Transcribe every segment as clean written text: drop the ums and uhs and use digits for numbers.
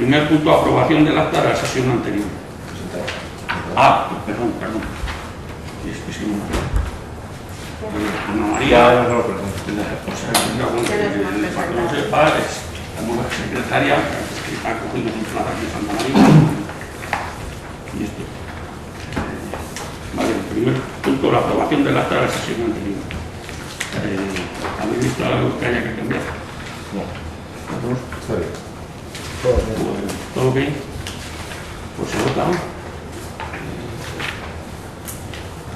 primer punto, aprobación del acta de la sesión anterior. Ah, perdón. Es que sí, Ana María, o sea, para que no sepa, es la nueva secretaria que ha cogido su plaza aquí en Santa María. Y esto. Vale, el primer punto, la aprobación del acta de la sesión anterior. ¿Habéis visto algo que haya que cambiar? No. Está bien. ¿Todo bien? Pues se vota.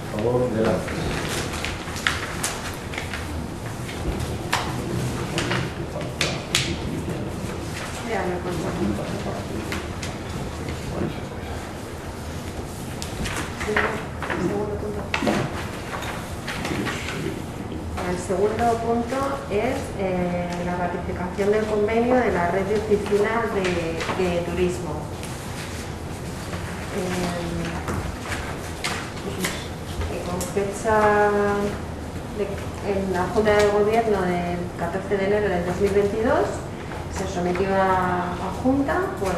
A favor de la... El segundo punto es la ratificación del convenio de la red de oficinas de turismo. Con fecha en la Junta de Gobierno del 14 de enero del 2022 se sometió a Junta por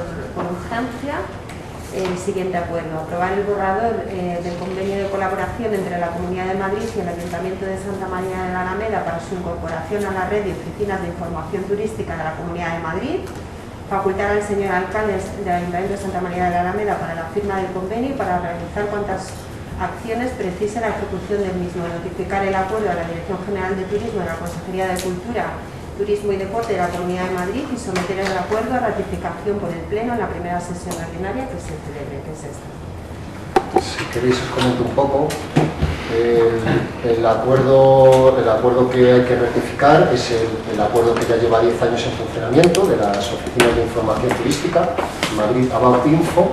urgencia el siguiente acuerdo: aprobar el borrador del convenio de colaboración entre la Comunidad de Madrid y el Ayuntamiento de Santa María de la Alameda para su incorporación a la red de oficinas de información turística de la Comunidad de Madrid, facultar al señor alcalde del Ayuntamiento de Santa María de la Alameda para la firma del convenio y para realizar cuantas acciones precise la ejecución del mismo, notificar el acuerdo a la Dirección General de Turismo de la Consejería de Cultura, Turismo y Deporte de la Comunidad de Madrid y someter el acuerdo a ratificación por el Pleno en la primera sesión ordinaria que se celebre, que es esta. Si queréis os comento un poco. El acuerdo que hay que rectificar es el acuerdo que ya lleva 10 años en funcionamiento de las oficinas de información turística, Madrid About Info.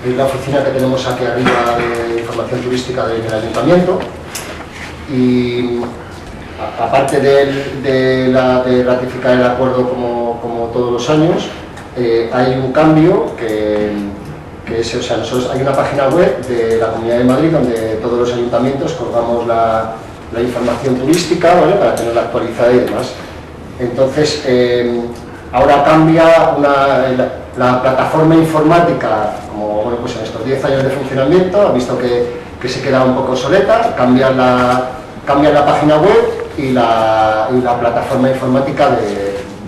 Es la oficina que tenemos aquí arriba de información turística del Ayuntamiento. Y aparte de ratificar el acuerdo como todos los años, hay un cambio que es, o sea, nosotros hay una página web de la Comunidad de Madrid donde todos los ayuntamientos colgamos la información turística, ¿vale?, para tenerla actualizada y demás. Entonces, ahora cambia la plataforma informática, como bueno, pues en estos 10 años de funcionamiento, ha visto que se queda un poco obsoleta, cambian la página web y la plataforma informática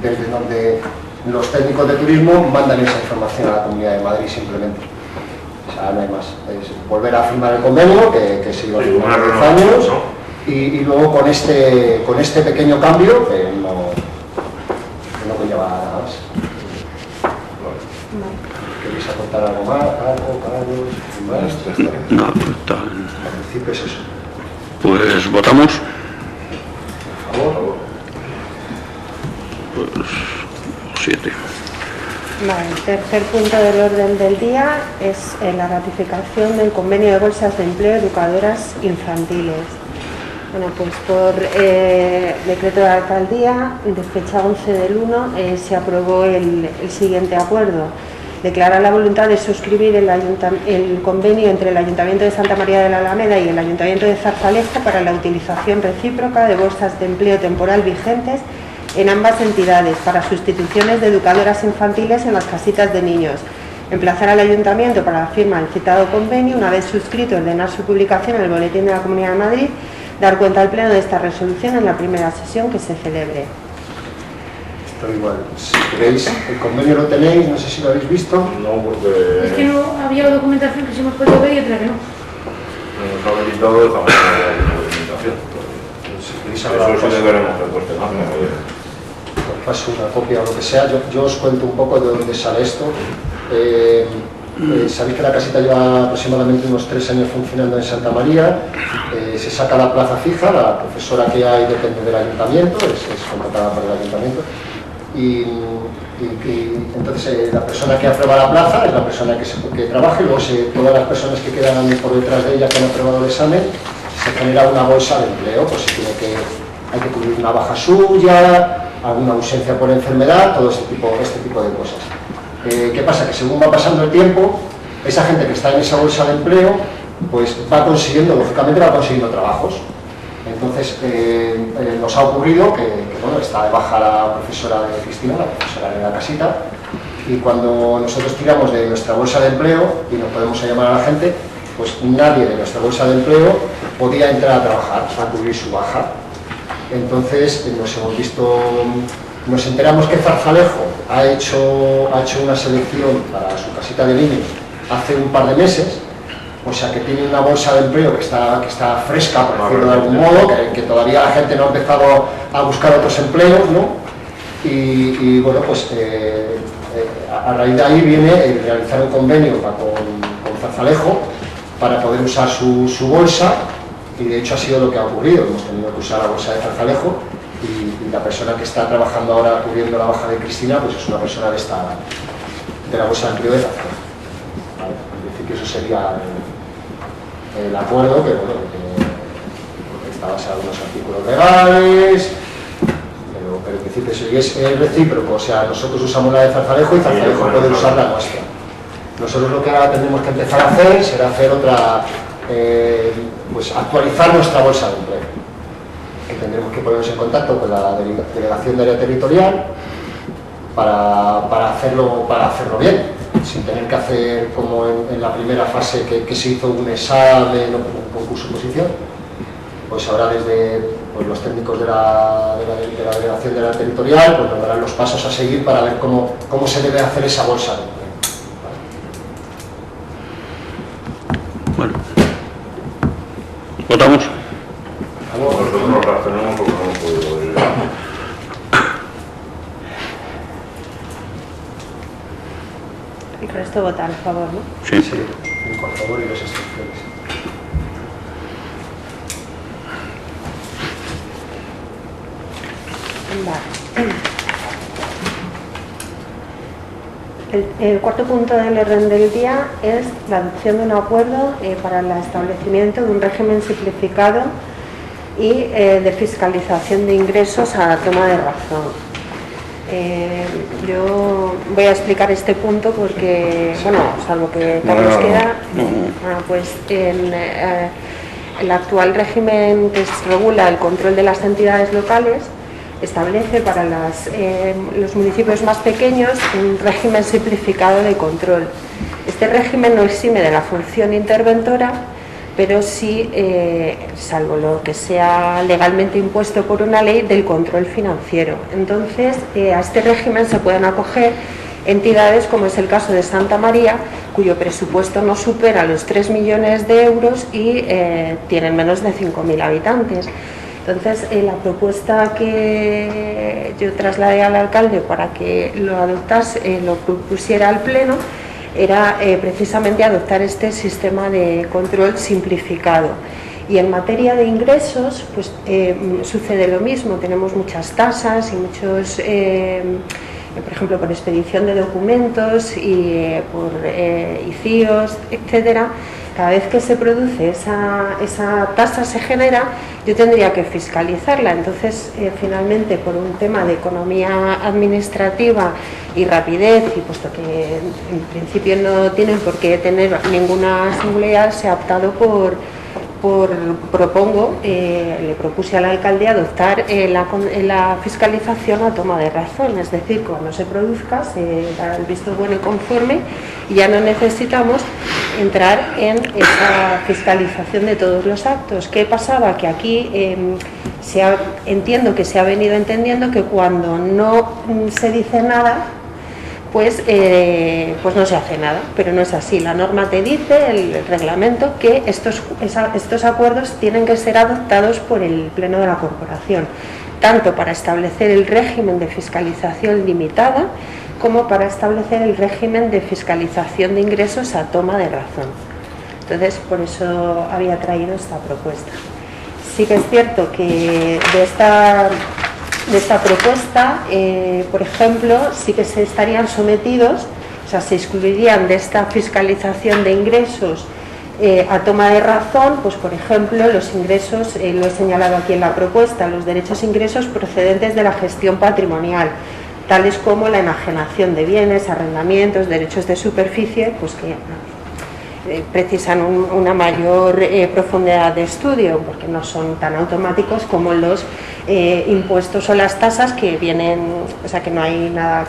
desde donde los técnicos de turismo mandan esa información a la Comunidad de Madrid simplemente. O sea, no hay más. Es volver a firmar el convenio, que se iba a firmar 10 años, y luego con este pequeño cambio, que no conlleva nada más. ¿Queréis aportar algo más? No, está. Al principio es eso. Pues votamos. ¿A favor? Pues 7. Vale, el tercer punto del orden del día es la ratificación del convenio de bolsas de empleo educadoras infantiles. Bueno, pues por decreto de la alcaldía de fecha 11 del 1 se aprobó el siguiente acuerdo: declarar la voluntad de suscribir el convenio entre el Ayuntamiento de Santa María de la Alameda y el Ayuntamiento de Zarzalejo para la utilización recíproca de bolsas de empleo temporal vigentes en ambas entidades para sustituciones de educadoras infantiles en las casitas de niños. Emplazar al Ayuntamiento para la firma del citado convenio, una vez suscrito, ordenar su publicación en el Boletín de la Comunidad de Madrid, dar cuenta al Pleno de esta resolución en la primera sesión que se celebre. Pero igual, si queréis, el convenio lo tenéis, no sé si lo habéis visto. No, porque... Es que no había documentación que sí hemos podido ver y otra que no. Nos ha habilitado el tamaño de la documentación. Si queréis Eso hablar, sí deberemos de puesto más. os paso una copia o lo que sea. Yo os cuento un poco de dónde sale esto. Sabéis que la casita lleva aproximadamente unos 3 años funcionando en Santa María. Se saca la plaza fija, la profesora que hay depende del ayuntamiento, es contratada por el ayuntamiento. Y entonces la persona que aprueba la plaza es la persona que trabaja, y luego todas las personas que quedan por detrás de ella que han aprobado el examen, se genera una bolsa de empleo, pues si hay que cubrir una baja suya, alguna ausencia por enfermedad, todo este tipo de cosas. ¿Qué pasa? Que según va pasando el tiempo, esa gente que está en esa bolsa de empleo, pues lógicamente va consiguiendo trabajos. Entonces, nos ha ocurrido que bueno, está de baja la profesora de Cristina, la profesora de la casita, Y cuando nosotros tiramos de nuestra bolsa de empleo y nos podemos llamar a la gente, pues nadie de nuestra bolsa de empleo podía entrar a trabajar, a cubrir su baja. Entonces nos enteramos que Zarzalejo ha hecho una selección para su casita de niños hace un par de meses, o sea que tiene una bolsa de empleo que está fresca, por decirlo de algún modo, que todavía la gente no ha empezado a buscar otros empleos, ¿no? Y bueno, pues a raíz de ahí viene el realizar un convenio con Zarzalejo para poder usar su bolsa, y de hecho ha sido lo que ha ocurrido. Hemos tenido que usar la bolsa de Zarzalejo y la persona que está trabajando ahora cubriendo la baja de Cristina pues es una persona de la bolsa de empleo de Zarzalejo. ¿Vale? En principio eso sería el acuerdo, que bueno, que está basado en unos artículos legales, pero en principio eso es recíproco. O sea, nosotros usamos la de Zarzalejo y Zarzalejo puede usar la nuestra. Nosotros lo que ahora tenemos que empezar a hacer será hacer otra, pues actualizar nuestra bolsa de empleo, que tendremos que ponernos en contacto con la delegación de área territorial para hacerlo bien, sin tener que hacer como en la primera fase que se hizo un examen o un concurso de oposición. Pues ahora desde los técnicos de la delegación de área territorial pues nos darán los pasos a seguir para ver cómo se debe hacer esa bolsa de empleo. Bueno, ¿votamos? Nosotros nos razonamos porque no hemos podido ir. El resto votar a favor, ¿no? Sí. Sí, por favor, y las instrucciones. Vale. El cuarto punto del orden del día es la adopción de un acuerdo para el establecimiento de un régimen simplificado y de fiscalización de ingresos a toma de razón. Yo voy a explicar este punto porque, bueno, salvo que Carlos quiera, pues en el actual régimen que regula el control de las entidades locales establece para los municipios más pequeños un régimen simplificado de control. Este régimen no exime de la función interventora, pero sí, salvo lo que sea legalmente impuesto por una ley, del control financiero. Entonces, a este régimen se pueden acoger entidades como es el caso de Santa María, cuyo presupuesto no supera los 3 millones de euros y tienen menos de 5.000 habitantes. Entonces, la propuesta que yo trasladé al alcalde para que lo adoptase, lo propusiera al Pleno, era precisamente adoptar este sistema de control simplificado. Y en materia de ingresos, pues sucede lo mismo. Tenemos muchas tasas y muchos, por ejemplo, por expedición de documentos y por ICIOs, etcétera. Cada vez que se produce esa tasa se genera, yo tendría que fiscalizarla. Entonces, finalmente, por un tema de economía administrativa y rapidez, y puesto que en principio no tienen por qué tener ninguna singularidad, se ha optado le propuse al alcalde adoptar la fiscalización a toma de razón, es decir, cuando se produzca se dará el visto bueno y conforme y ya no necesitamos entrar en esa fiscalización de todos los actos. ¿Qué pasaba? Que aquí entiendo que se ha venido entendiendo que cuando no se dice nada, pues no se hace nada, pero no es así. La norma te dice, el reglamento, que estos acuerdos tienen que ser adoptados por el Pleno de la Corporación, tanto para establecer el régimen de fiscalización limitada como para establecer el régimen de fiscalización de ingresos a toma de razón. Entonces, por eso había traído esta propuesta. Sí que es cierto que de esta propuesta, por ejemplo, sí que se estarían sometidos, o sea, se excluirían de esta fiscalización de ingresos a toma de razón, pues por ejemplo, los ingresos, lo he señalado aquí en la propuesta, los derechos e ingresos procedentes de la gestión patrimonial, tales como la enajenación de bienes, arrendamientos, derechos de superficie, pues que precisan una mayor profundidad de estudio, porque no son tan automáticos como los impuestos o las tasas que vienen, o sea, que no hay nada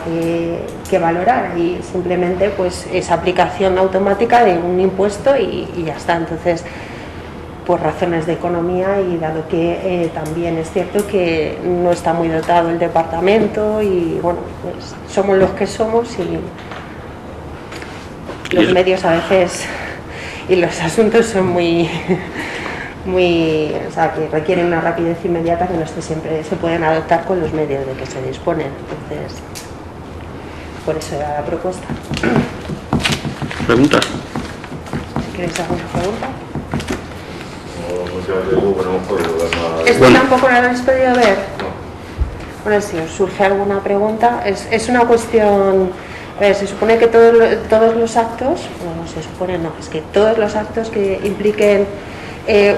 que valorar, y simplemente pues es aplicación automática de un impuesto y ya está. Entonces, por razones de economía, y dado que también es cierto que no está muy dotado el departamento, y bueno, pues somos los que somos, y los medios a veces y los asuntos son muy, o sea, que requieren una rapidez inmediata que no siempre se pueden adoptar con los medios de que se disponen. Entonces, por eso era la propuesta. ¿Preguntas? Si queréis alguna pregunta. Muchas veces digo que no hemos podido ver nada. ¿Esto tampoco lo habéis podido ver? Bueno, si os surge alguna pregunta, es una cuestión. A ver, se supone que todos los actos, no se supone, no, es que todos los actos que impliquen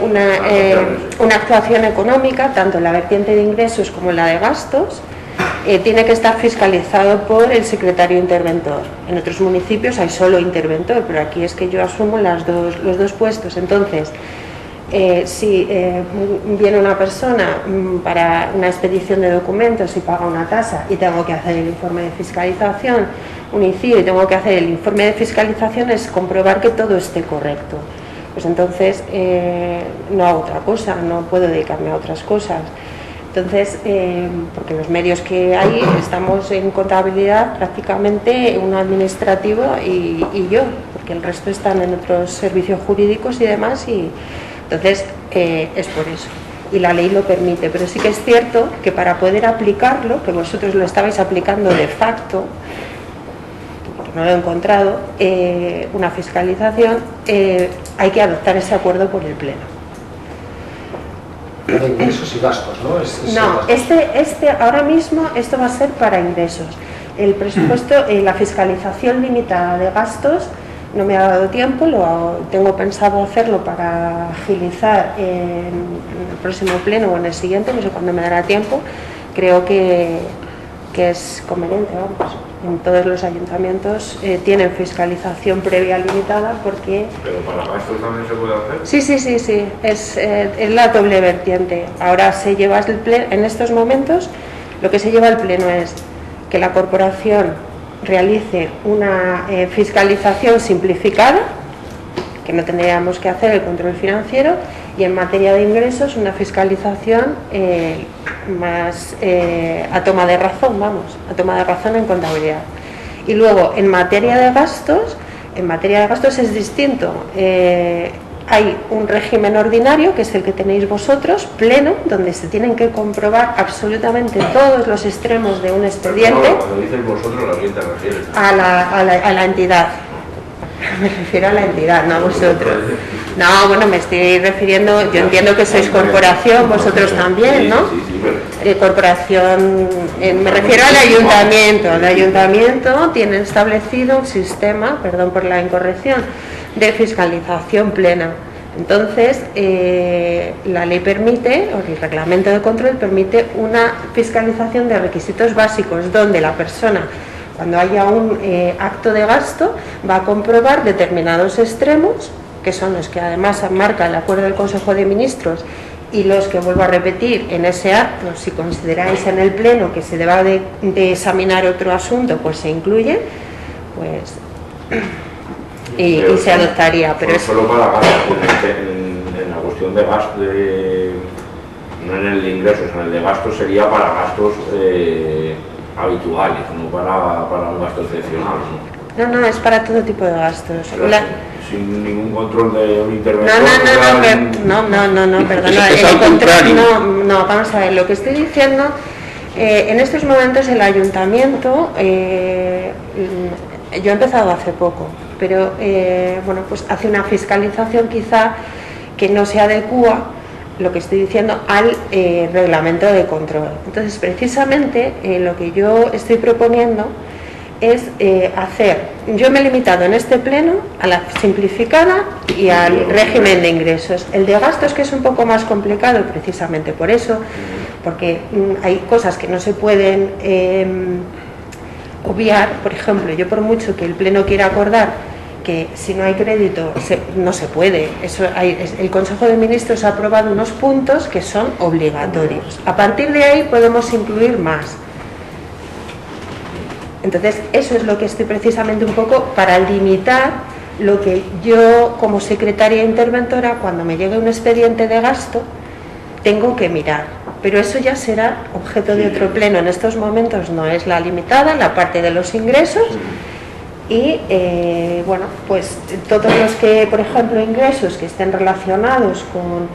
una actuación económica, tanto la vertiente de ingresos como la de gastos, tiene que estar fiscalizado por el secretario interventor. En otros municipios hay solo interventor, pero aquí es que yo asumo los dos puestos. Entonces, si viene una persona para una expedición de documentos y paga una tasa y tengo que hacer el informe de fiscalización, un ICIO, y tengo que hacer el informe de fiscalización, es comprobar que todo esté correcto. Pues entonces no hago otra cosa, no puedo dedicarme a otras cosas. Entonces, porque los medios que hay, estamos en contabilidad prácticamente un administrativo y yo, porque el resto están en otros servicios jurídicos y demás, y entonces es por eso. Y la ley lo permite, pero sí que es cierto que para poder aplicarlo, que vosotros lo estabais aplicando de facto, porque no lo he encontrado, una fiscalización, hay que adoptar ese acuerdo por el Pleno. De ingresos y gastos, ¿no? No, ahora mismo esto va a ser para ingresos. El presupuesto, la fiscalización limitada de gastos, no me ha dado tiempo, tengo pensado hacerlo para agilizar en el próximo pleno o en el siguiente, no sé cuándo me dará tiempo. Creo que es conveniente, vamos. En todos los ayuntamientos tienen fiscalización previa limitada porque... ¿Pero para gastos también se puede hacer? Sí, es la doble vertiente. Ahora se lleva el pleno, en estos momentos lo que se lleva al pleno es que la corporación realice una fiscalización simplificada, que no tendríamos que hacer el control financiero, y en materia de ingresos una fiscalización más a toma de razón, a toma de razón en contabilidad. Y luego en materia de gastos es distinto. Hay un régimen ordinario, que es el que tenéis vosotros, pleno, donde se tienen que comprobar absolutamente todos los extremos de un expediente. No, cuando dices vosotros, ¿a quién te refieres? A la entidad. Me refiero a la entidad, no a vosotros. No, bueno, me estoy refiriendo, yo entiendo que sois corporación, vosotros también, ¿no? Corporación, me refiero al ayuntamiento. El ayuntamiento tiene establecido un sistema, perdón por la incorrección, de fiscalización plena. Entonces, la ley permite, o el reglamento de control permite una fiscalización de requisitos básicos, donde la persona, cuando haya un acto de gasto, va a comprobar determinados extremos, que son los que además marca el acuerdo del Consejo de Ministros, y los que, vuelvo a repetir, en ese acto, si consideráis en el Pleno que se deba de examinar otro asunto, pues se incluye, pues y se adoptaría. Pero solo para gastos, en la cuestión de gastos, no en el de ingresos, en el de gastos sería para gastos habituales, no para un gasto excepcional, ¿no? No, es para todo tipo de gastos. Sin ningún control de un interventor. No, perdona. Es al contrario. No, vamos a ver, lo que estoy diciendo, en estos momentos el ayuntamiento, yo he empezado hace poco, pero bueno, pues hace una fiscalización quizá que no se adecúa, lo que estoy diciendo, al reglamento de control. Entonces, precisamente lo que yo estoy proponiendo es yo me he limitado en este pleno a la simplificada y al régimen de ingresos. El de gastos, que es un poco más complicado, precisamente por eso, porque hay cosas que no se pueden obviar. Por ejemplo, yo, por mucho que el pleno quiera acordar que si no hay crédito no se puede. El Consejo de Ministros ha aprobado unos puntos que son obligatorios. A partir de ahí podemos incluir más. Entonces, eso es lo que estoy precisamente un poco para limitar lo que yo, como secretaria interventora, cuando me llegue un expediente de gasto, tengo que mirar. Pero eso ya será objeto de otro pleno. En estos momentos no es la limitada, la parte de los ingresos. Y, bueno, pues todos los que, por ejemplo, ingresos que estén relacionados con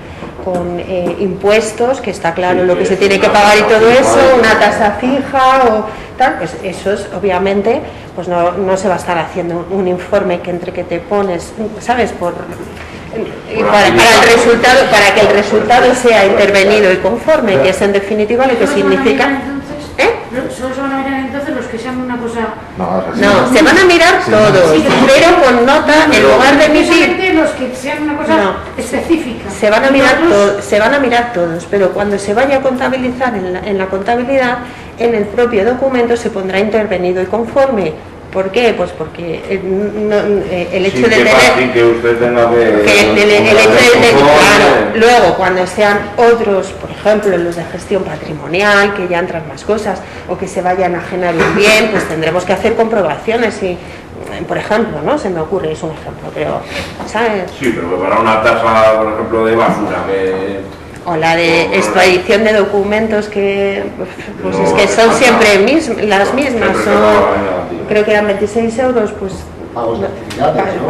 impuestos, que está claro lo que se tiene que pagar y todo eso, una tasa fija o tal, pues esos obviamente pues no se va a estar haciendo un informe que entre que te pones, ¿sabes? Para que el resultado sea intervenido y conforme, que es en definitiva lo que significa. Solo se van a mirar entonces los que sean una cosa... No, se van a mirar todos, pero con nota, en lugar de emitir... los que sean una cosa específica. Se van a mirar todos, pero cuando se vaya a contabilizar en la contabilidad, en el propio documento se pondrá intervenido y conforme. ¿Por qué? Pues porque el hecho de tener... que usted tenga claro, luego cuando sean otros, por ejemplo, los de gestión patrimonial, que ya entran más cosas, o que se vayan a enajenar un bien, pues tendremos que hacer comprobaciones y, por ejemplo, ¿no? Se me ocurre, es un ejemplo, pero, ¿sabes? Sí, pero que para una tasa, por ejemplo, de basura, que... O la de extradición de documentos que pues es que son siempre las mismas, creo que eran 26 euros, pues... Pagos de actividades, ¿no?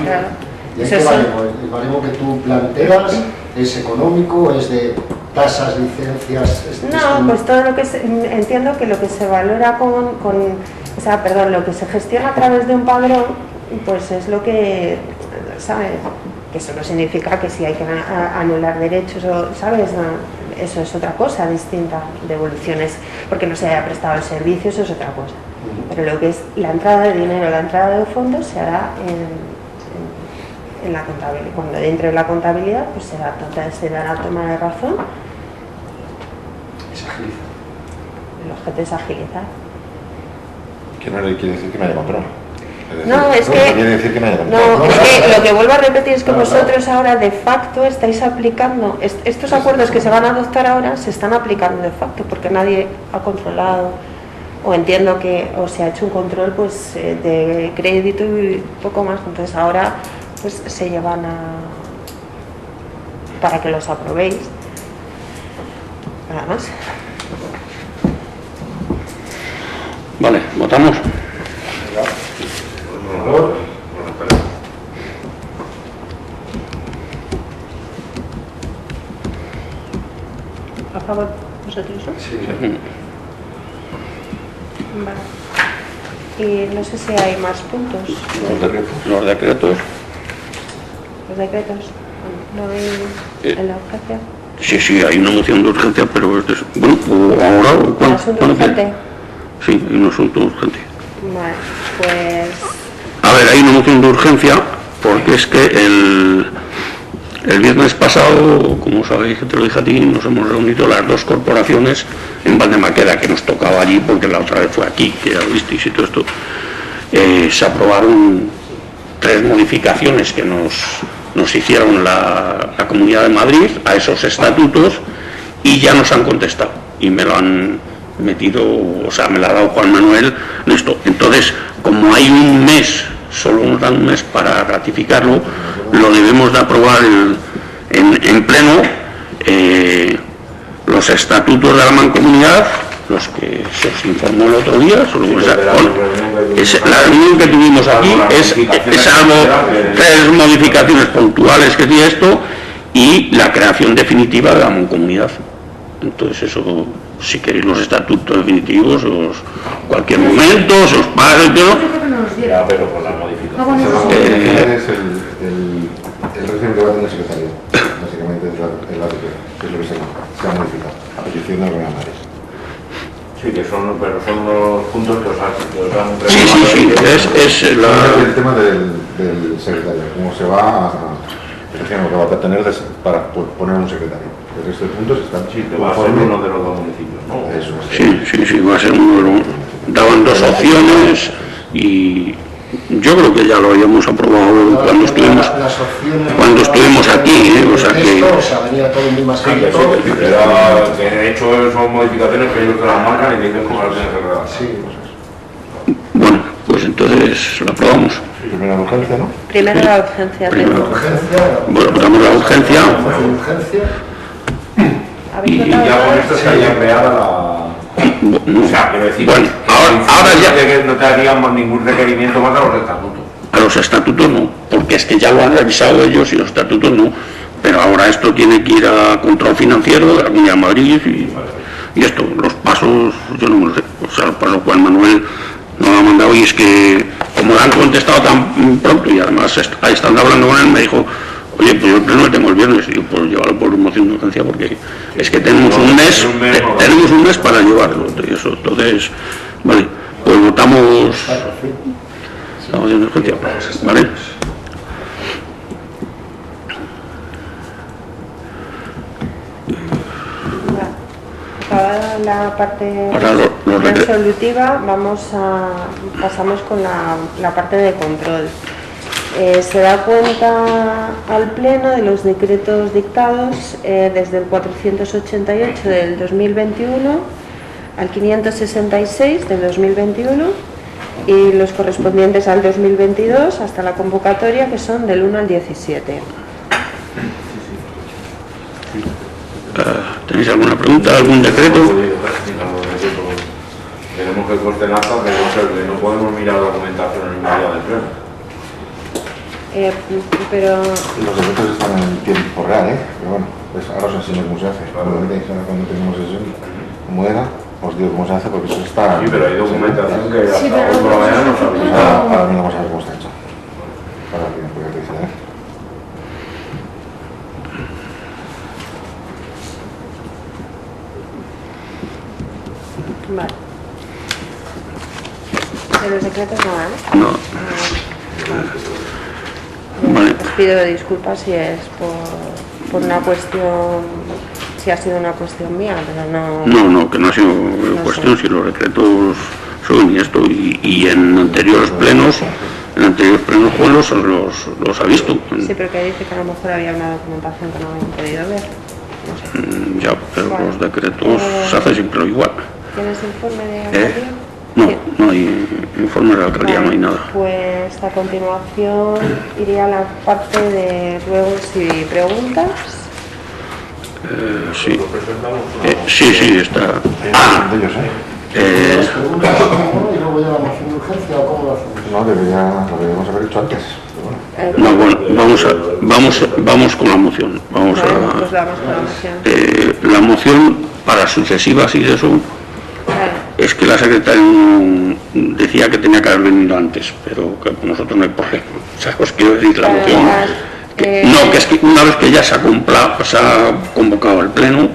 Claro. ¿Y en qué baremo? ¿El baremo que tú planteas es económico, es de tasas, licencias? No, pues todo lo que entiendo que lo que se valora lo que se gestiona a través de un padrón, pues es lo que, ¿sabes? Que eso no significa que si hay que anular derechos, ¿sabes? Eso es otra cosa distinta. Devoluciones porque no se haya prestado el servicio, eso es otra cosa. Pero lo que es la entrada de dinero, la entrada de fondos se hará en la contabilidad. Cuando entre en la contabilidad, pues se dará toma de razón. Se agiliza. El objeto es agilizar. Que no le quiere decir que me haya control. No, es que lo que vuelvo a repetir es que vosotros ahora de facto estáis aplicando estos acuerdos que se van a adoptar ahora, se están aplicando de facto porque nadie ha controlado, o entiendo que o se ha hecho un control pues de crédito y poco más. Entonces ahora pues se llevan para que los aprobéis, nada más. Vale, votamos. ¿A favor vosotros? Sí. Vale. Y no sé si hay más puntos. Los decretos. Los decretos. ¿No hay en la urgencia? Sí, hay una moción de urgencia, pero bueno, ahora o ¿Un asunto urgente? Sí, hay un asunto urgente. Vale, pues... A ver, hay una moción de urgencia porque es que el viernes pasado, como sabéis que te lo dije a ti, nos hemos reunido las dos corporaciones en Valdemaqueda, que nos tocaba allí porque la otra vez fue aquí, que ya lo visteis y todo esto. Se aprobaron 3 modificaciones que nos hicieron la Comunidad de Madrid a esos estatutos y ya nos han contestado y me lo han metido, o sea, me lo ha dado Juan Manuel en esto. Entonces, como hay un mes, solo nos dan un mes para ratificarlo, lo debemos de aprobar en pleno. Los estatutos de la Mancomunidad, los que se os informó el otro día, la reunión que tuvimos aquí es algo, 3 modificaciones puntuales que tiene esto y la creación definitiva de la Mancomunidad. Entonces eso, si queréis los estatutos definitivos, cualquier momento, se os paga el tema. Ya, pero con las modificaciones. Es el régimen que va a tener el secretario, básicamente es lo que se ha modificado, a petición de Real Madrid. Sí, pero son los puntos que os han Sí, es el tema del secretario, cómo se va a lo que va a tener para poner un secretario. El resto de puntos están va a ser uno de los 2 municipios, ¿no? Eso es. Sí, va a ser uno de los... Daban 2 opciones y Yo creo que ya lo habíamos aprobado cuando estuvimos aquí, o sea que... O sea, venía todo muy más Sí, que de hecho son modificaciones que ellos te las marcan y dicen cómo las tienes que redactar. Sí, pues eso. Bueno, pues entonces lo aprobamos. Primera urgencia, ¿no? Primero la urgencia. Primero. Urgencia. Bueno, damos la urgencia. Urgencia. ¿Habéis Y votado ya con todos? esto estaría creada la... O sea, quiero decir, Bueno, ahora ya... que no te harían más ningún requerimiento más a los estatutos. A los estatutos no, porque es que ya lo han revisado ellos y los estatutos no. Pero ahora esto tiene que ir a control financiero de la Comunidad de Madrid y esto, los pasos, yo no me lo sé. O sea, para lo cual Manuel no lo ha mandado y es que, como le han contestado tan pronto y además estando hablando con él, me dijo, oye, pues yo el pleno lo tengo el viernes, y yo, pues llévalo por moción de urgencia porque es que tenemos un mes para llevarlo. Y eso, entonces, vale, pues votamos la moción de urgencia, ¿vale? Acabada la parte Ahora lo resolutiva, pasamos con la parte de control. Se da cuenta al Pleno de los decretos dictados desde el 488 del 2021 al 566 del 2021 y los correspondientes al 2022 hasta la convocatoria, que son del 1 al 17. ¿Tenéis alguna pregunta, algún decreto? Tenemos que coste en acta, pero no podemos mirar la documentación en el día del pleno. Pero Los decretos están en tiempo real, ¿eh? Pero bueno, pues ahora os enseño cómo se hace. Cuando tenemos sesión, como era, os digo cómo se hace porque eso está... Sí, pero hay documentación que hasta Sí, pero hoy por la mañana no sabía. Ahora mismo vamos a ver cómo está hecho. Ahora tiene que decir, ¿eh? vale. De los decretos no, No. Vale. Os pido disculpas si es por una cuestión, si ha sido una cuestión mía, pero no. No, que no ha sido cuestión, si los decretos son y esto, y en anteriores plenos, Juan los ha visto. Sí, pero que dice que a lo mejor había una documentación que no habían podido ver. No sé. Ya, pero Vale. los decretos se hace siempre igual. ¿Tienes informe de alcaldía? No, Sí. no hay informe de la alcaldía, no hay nada. Pues a continuación iría a la parte de ruegos y preguntas. Sí. Sí, está. De ellos, ¿eh? ¿Las preguntas primero y luego ya la moción de urgencia o cómo lo hacemos? No, lo deberíamos haber hecho antes. Pero bueno. No, bueno, vamos con la moción. Vamos Vale, a. pues vamos con la moción. La moción para sucesivas y eso. Vale. Es que la secretaria decía que tenía que haber venido antes, pero que nosotros no hay problema. O sea, os quiero decir, la moción... No, que es que una vez que ya se ha convocado el pleno,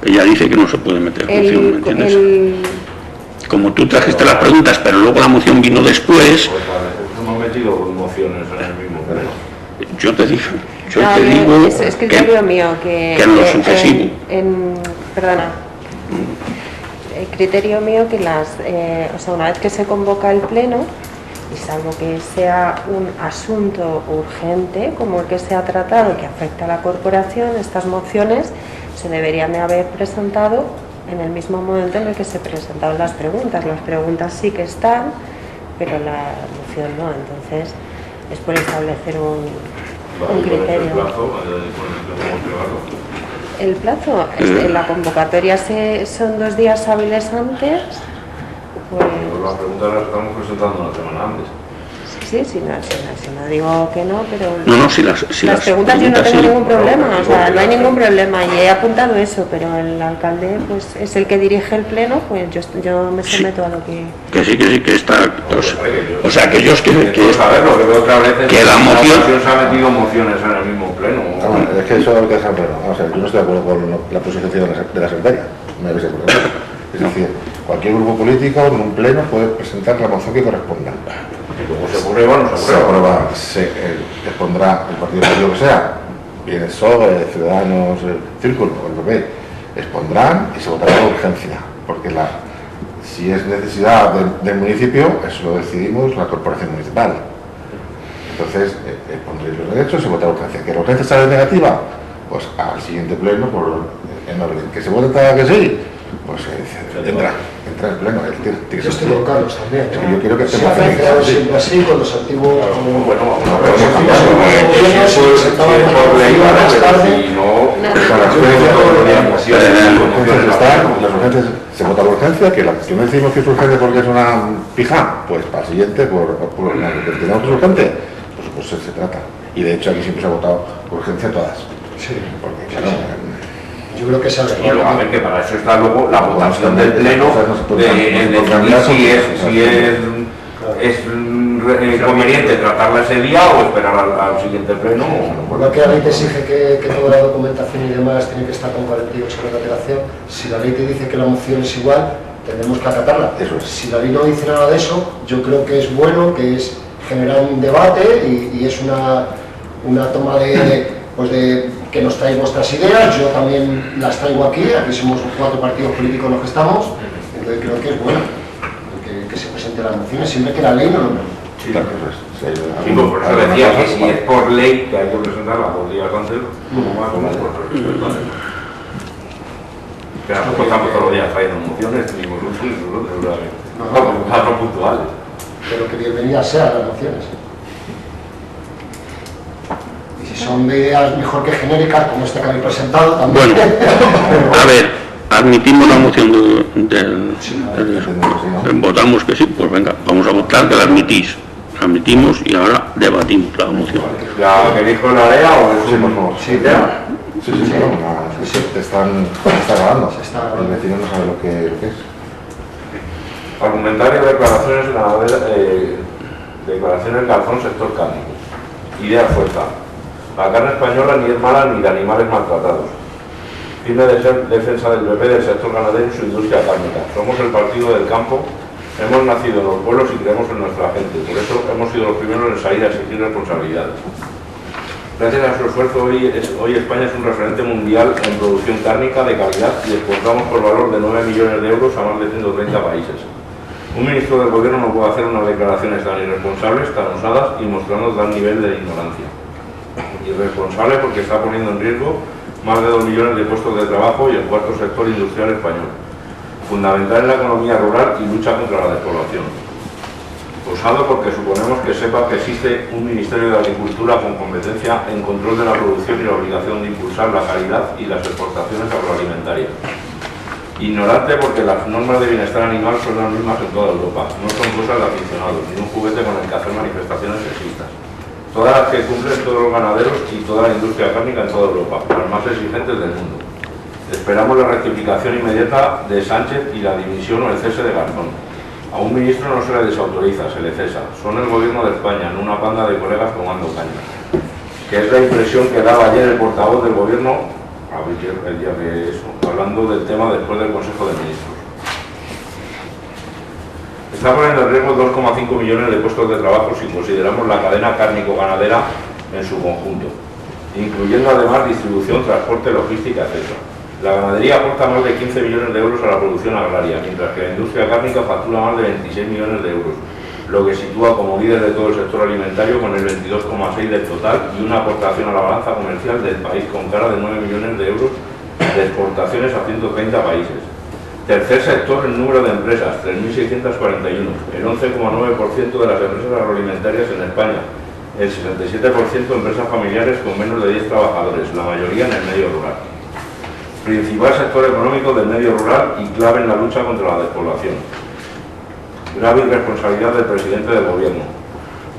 ella dice que no se puede meter moción, ¿me entiendes? Como tú trajiste las preguntas, pero luego la moción vino después, Pues a veces hemos metido mociones en el mismo pleno. yo te digo Es criterio mío que en lo sucesivo. Perdona. El criterio mío que una vez que se convoca el pleno, y salvo que sea un asunto urgente como el que se ha tratado que afecta a la corporación, estas mociones se deberían de haber presentado en el mismo momento en el que se presentaron las preguntas. Las preguntas sí que están, pero la moción no. Entonces es por establecer un criterio. El plazo, la convocatoria son 2 días hábiles antes, pues Las preguntas las estamos presentando una semana antes. sí, si no digo que no, pero No, si las preguntas yo no preguntas tengo sí. ningún problema, o sea, no hay ningún problema y he apuntado eso, pero el alcalde pues es el que dirige el pleno, pues yo me someto a lo que... Que sí, está... O sea, que yo es que saberlo, que otra vez que la moción- se ha metido mociones en el mismo pleno. Bueno, es que eso hay que dejar claro. Vamos a ver, yo no estoy de acuerdo con la posición de la secretaria. Me habéis de acuerdo. Es decir, cualquier grupo político en un pleno puede presentar la moción que corresponda. Y luego se aprueba o no se Se aprueba. aprueba, se expondrá el partido político que sea, bien el PSOE, Ciudadanos, el Círculo o el PP, expondrán y se votará con urgencia, porque si es necesidad del municipio, eso lo decidimos la corporación municipal. Entonces, pondréis los derechos y votar urgencia. ¿Que la urgencia sale negativa? Pues al siguiente pleno, en orden. ¿Que se vota que sí? Pues entra en pleno. Yo estoy con Carlos también. Es que yo quiero que se ha planteado siempre así con los antiguos. Las urgencias se vota por urgencia, que no decimos que es urgente porque es una pija, pues para el siguiente, por la que tenemos que es urgente, pues se trata. Y de hecho aquí siempre se ha votado por urgencia todas. Sí, porque claro. Yo creo que sabe. Y luego, a ver, que para eso está luego la votación del pleno de decidir si es conveniente tratarla ese día o esperar al siguiente pleno. Igual que la ley te exige que toda la documentación y demás tiene que estar con 42 horas de antelación, si la ley te dice que la moción es igual, tendremos que acatarla. Eso es. Si la ley no dice nada de eso, yo creo que es bueno, que es generar un debate y es una toma de que nos trae vuestras ideas. Yo también las traigo aquí somos 4 partidos políticos los que estamos, entonces creo que es bueno que se presenten las mociones, siempre que la ley no lo permite. Sí, por eso decía que si es por ley que hay que presentarla 2 días antes, como más o menos por respeto. Que tampoco estamos todos los días trayendo mociones, ni vosotros ni nosotros, vamos puntuales. Pero que bienvenidas sean las mociones. Y si son de ideas mejor que genéricas, como esta que habéis presentado, también. Bueno, a ver, admitimos la moción votamos que sí, pues venga, vamos a votar que la admitimos y ahora debatimos la moción. ¿La que dijo la DEA o el sumo? Sí, está grabando. El vecino no sabe lo que es. Argumentario de declaraciones Garzón, sector cárnico. Idea fuerza. La carne española ni es mala ni de animales maltratados. Firme defensa del PP del sector ganadero y su industria cárnica. Somos el partido del campo, hemos nacido en los pueblos y creemos en nuestra gente. Por eso hemos sido los primeros en salir a exigir responsabilidades. Gracias a su esfuerzo, hoy España es un referente mundial en producción cárnica de calidad y exportamos por valor de 9 millones de euros a más de 130 países. Un ministro del gobierno no puede hacer unas declaraciones tan irresponsables, tan osadas y mostrando tal nivel de ignorancia. Irresponsable porque está poniendo en riesgo más de 2 millones de puestos de trabajo y el cuarto sector industrial español. Fundamental en la economía rural y lucha contra la despoblación. Osado porque suponemos que sepa que existe un Ministerio de Agricultura con competencia en control de la producción y la obligación de impulsar la calidad y las exportaciones agroalimentarias. Ignorante porque las normas de bienestar animal son las mismas en toda Europa, no son cosas de aficionados, ni un juguete con el que hacer manifestaciones sexistas. Todas las que cumplen todos los ganaderos y toda la industria cárnica en toda Europa, las más exigentes del mundo. Esperamos la rectificación inmediata de Sánchez y la dimisión o el cese de Garzón. A un ministro no se le desautoriza, se le cesa. Son el gobierno de España, no una panda de colegas tomando caña. Que es la impresión que daba ayer el portavoz del gobierno, el día que eso, hablando del tema después del Consejo de Ministros. Está poniendo en riesgo 2,5 millones de puestos de trabajo si consideramos la cadena cárnico-ganadera en su conjunto, incluyendo además distribución, transporte, logística, etc. La ganadería aporta más de 15 millones de euros a la producción agraria, mientras que la industria cárnica factura más de 26 millones de euros, lo que sitúa como líder de todo el sector alimentario con el 22,6% del total y una aportación a la balanza comercial del país con cara de 9 millones de euros de exportaciones a 130 países. Tercer sector en número de empresas, 3.641, el 11,9% de las empresas agroalimentarias en España, el 67% empresas familiares con menos de 10 trabajadores, la mayoría en el medio rural. Principal sector económico del medio rural y clave en la lucha contra la despoblación. Grave irresponsabilidad del presidente del gobierno.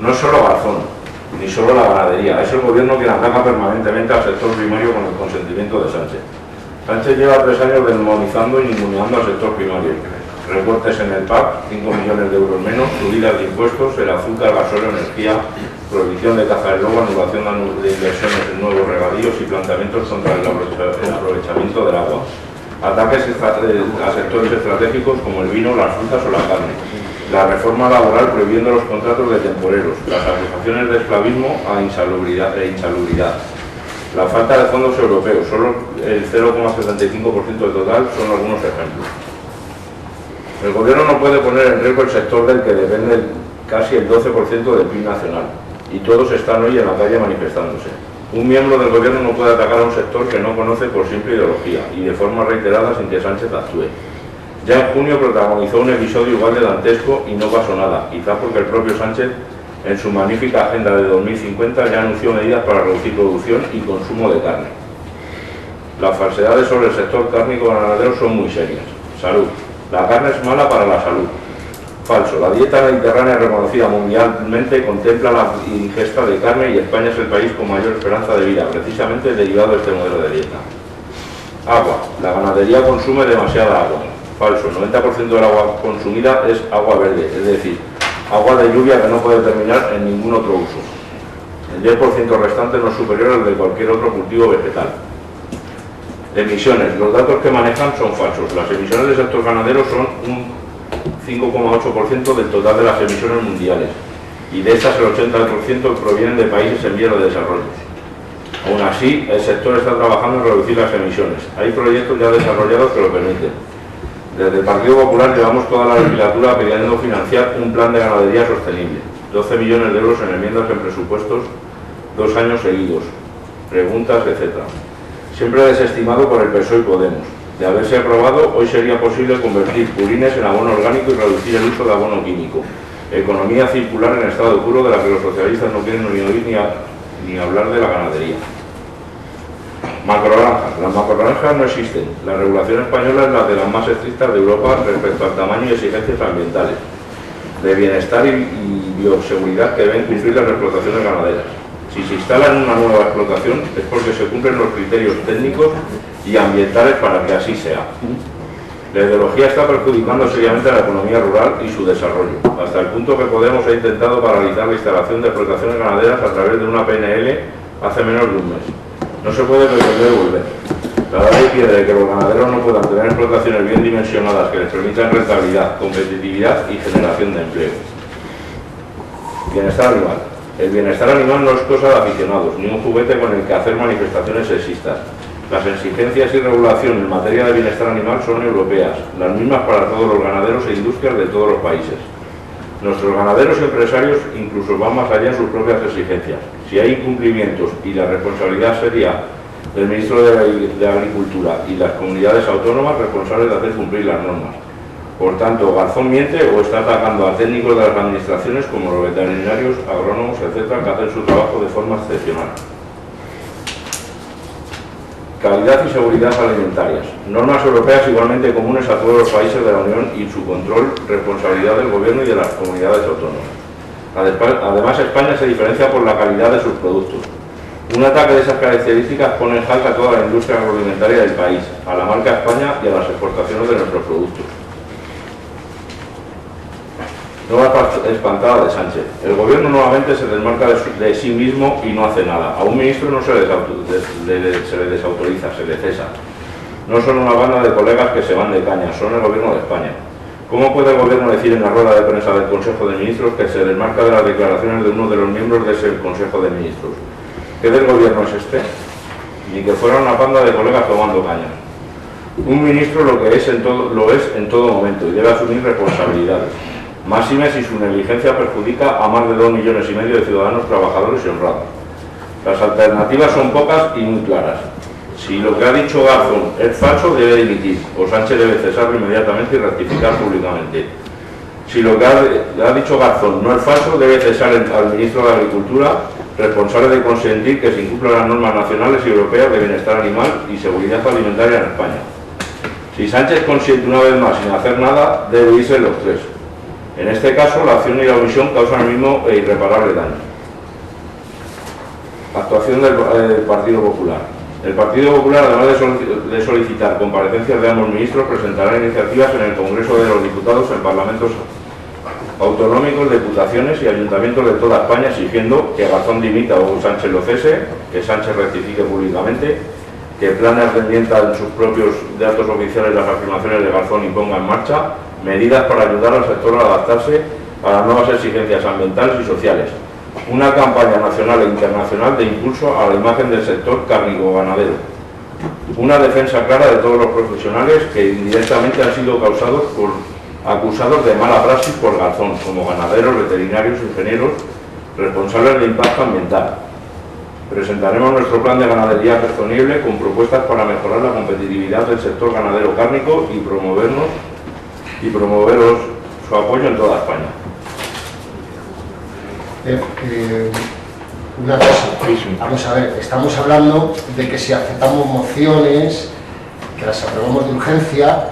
No es solo Garzón, ni solo la ganadería, es el gobierno quien ataca permanentemente al sector primario con el consentimiento de Sánchez. Sánchez lleva 3 años demonizando y ninguneando al sector primario. Recortes en el PAC, 5 millones de euros menos, subidas de impuestos, el azúcar, gasóleo, energía, prohibición de caza del lobo, anulación de inversiones en nuevos regadíos y planteamientos contra el aprovechamiento del agua. Ataques a sectores estratégicos como el vino, las frutas o la carne. La reforma laboral prohibiendo los contratos de temporeros, las acusaciones de esclavismo e insalubridad. La falta de fondos europeos, solo el 0,75% del total, son algunos ejemplos. El gobierno no puede poner en riesgo el sector del que depende casi el 12% del PIB nacional, y todos están hoy en la calle manifestándose. Un miembro del gobierno no puede atacar a un sector que no conoce por simple ideología y de forma reiterada sin que Sánchez actúe. Ya en junio protagonizó un episodio igual de dantesco y no pasó nada, quizá porque el propio Sánchez, en su magnífica agenda de 2050, ya anunció medidas para reducir producción y consumo de carne. Las falsedades sobre el sector cárnico ganadero son muy serias. Salud. La carne es mala para la salud. Falso. La dieta mediterránea reconocida mundialmente contempla la ingesta de carne y España es el país con mayor esperanza de vida, precisamente derivado de este modelo de dieta. Agua. La ganadería consume demasiada agua. Falso. El 90% del agua consumida es agua verde, es decir, agua de lluvia que no puede terminar en ningún otro uso. El 10% restante no es superior al de cualquier otro cultivo vegetal. Emisiones. Los datos que manejan son falsos. Las emisiones del sector ganadero son un 5,8% del total de las emisiones mundiales, y de estas el 80% provienen de países en vías de desarrollo. Aún así, el sector está trabajando en reducir las emisiones. Hay proyectos ya desarrollados que lo permiten. Desde el Partido Popular llevamos toda la legislatura pidiendo financiar un plan de ganadería sostenible. 12 millones de euros en enmiendas en presupuestos 2 años seguidos. Preguntas, etc. Siempre desestimado por el PSOE y Podemos. De haberse aprobado, hoy sería posible convertir purines en abono orgánico y reducir el uso de abono químico. Economía circular en estado puro, de la que los socialistas no quieren ni oír ni hablar de la ganadería. Macrogranjas. Las macrogranjas no existen. La regulación española es la de las más estrictas de Europa respecto al tamaño y exigencias ambientales, de bienestar y bioseguridad que deben cumplir las explotaciones ganaderas. Si se instala en una nueva explotación es porque se cumplen los criterios técnicos y ambientales para que así sea. La ideología está perjudicando seriamente a la economía rural y su desarrollo, hasta el punto que Podemos ha intentado paralizar la instalación de explotaciones ganaderas a través de una PNL hace menos de un mes. No se puede pretender volver. La ley quiere que los ganaderos no puedan tener explotaciones bien dimensionadas que les permitan rentabilidad, competitividad y generación de empleo. Bienestar animal. El bienestar animal no es cosa de aficionados, ni un juguete con el que hacer manifestaciones sexistas. Las exigencias y regulación en materia de bienestar animal son europeas, las mismas para todos los ganaderos e industrias de todos los países. Nuestros ganaderos y empresarios incluso van más allá en sus propias exigencias. Si hay incumplimientos, y la responsabilidad sería del Ministro de Agricultura y las comunidades autónomas responsables de hacer cumplir las normas. Por tanto, Garzón miente o está atacando a técnicos de las administraciones como los veterinarios, agrónomos, etcétera, que hacen su trabajo de forma excepcional. Calidad y seguridad alimentarias. Normas europeas igualmente comunes a todos los países de la Unión y su control, responsabilidad del Gobierno y de las comunidades autónomas. Además, España se diferencia por la calidad de sus productos. Un ataque de esas características pone en jaque a toda la industria agroalimentaria del país, a la marca España y a las exportaciones de nuestros productos. Nueva espantada de Sánchez. El gobierno nuevamente se desmarca de sí mismo y no hace nada. A un ministro no se le desautoriza, se le cesa. No son una banda de colegas que se van de caña, son el gobierno de España. ¿Cómo puede el gobierno decir en la rueda de prensa del Consejo de Ministros que se desmarca de las declaraciones de uno de los miembros de ese Consejo de Ministros? ¿Qué del gobierno es este? Ni que fuera una banda de colegas tomando caña. Un ministro lo es en todo momento y debe asumir responsabilidades. Máxime si su negligencia perjudica a más de 2,5 millones de ciudadanos trabajadores y honrados. Las alternativas son pocas y muy claras. Si lo que ha dicho Garzón es falso, debe dimitir, o Sánchez debe cesarlo inmediatamente y rectificar públicamente. Si lo que ha dicho Garzón no es falso, debe cesar al ministro de Agricultura, responsable de consentir que se incumplan las normas nacionales y europeas de bienestar animal y seguridad alimentaria en España. Si Sánchez consiente una vez más sin hacer nada, debe irse los tres. En este caso, la acción y la omisión causan el mismo e irreparable daño. Actuación del Partido Popular. El Partido Popular, además de solicitar comparecencias de ambos ministros, presentará iniciativas en el Congreso de los Diputados, en parlamentos autonómicos, diputaciones y ayuntamientos de toda España, exigiendo que Garzón dimita o Sánchez lo cese, que Sánchez rectifique públicamente, que Planas desmienta en sus propios datos oficiales las afirmaciones de Garzón y ponga en marcha medidas para ayudar al sector a adaptarse a las nuevas exigencias ambientales y sociales. Una campaña nacional e internacional de impulso a la imagen del sector cárnico-ganadero. Una defensa clara de todos los profesionales que indirectamente han sido causados por acusados de mala praxis por Garzón, como ganaderos, veterinarios, ingenieros, responsables de impacto ambiental. Presentaremos nuestro plan de ganadería sostenible con propuestas para mejorar la competitividad del sector ganadero cárnico y promoveros su apoyo en toda España. Una cosa, vamos a ver, estamos hablando de que si aceptamos mociones, que las aprobamos de urgencia.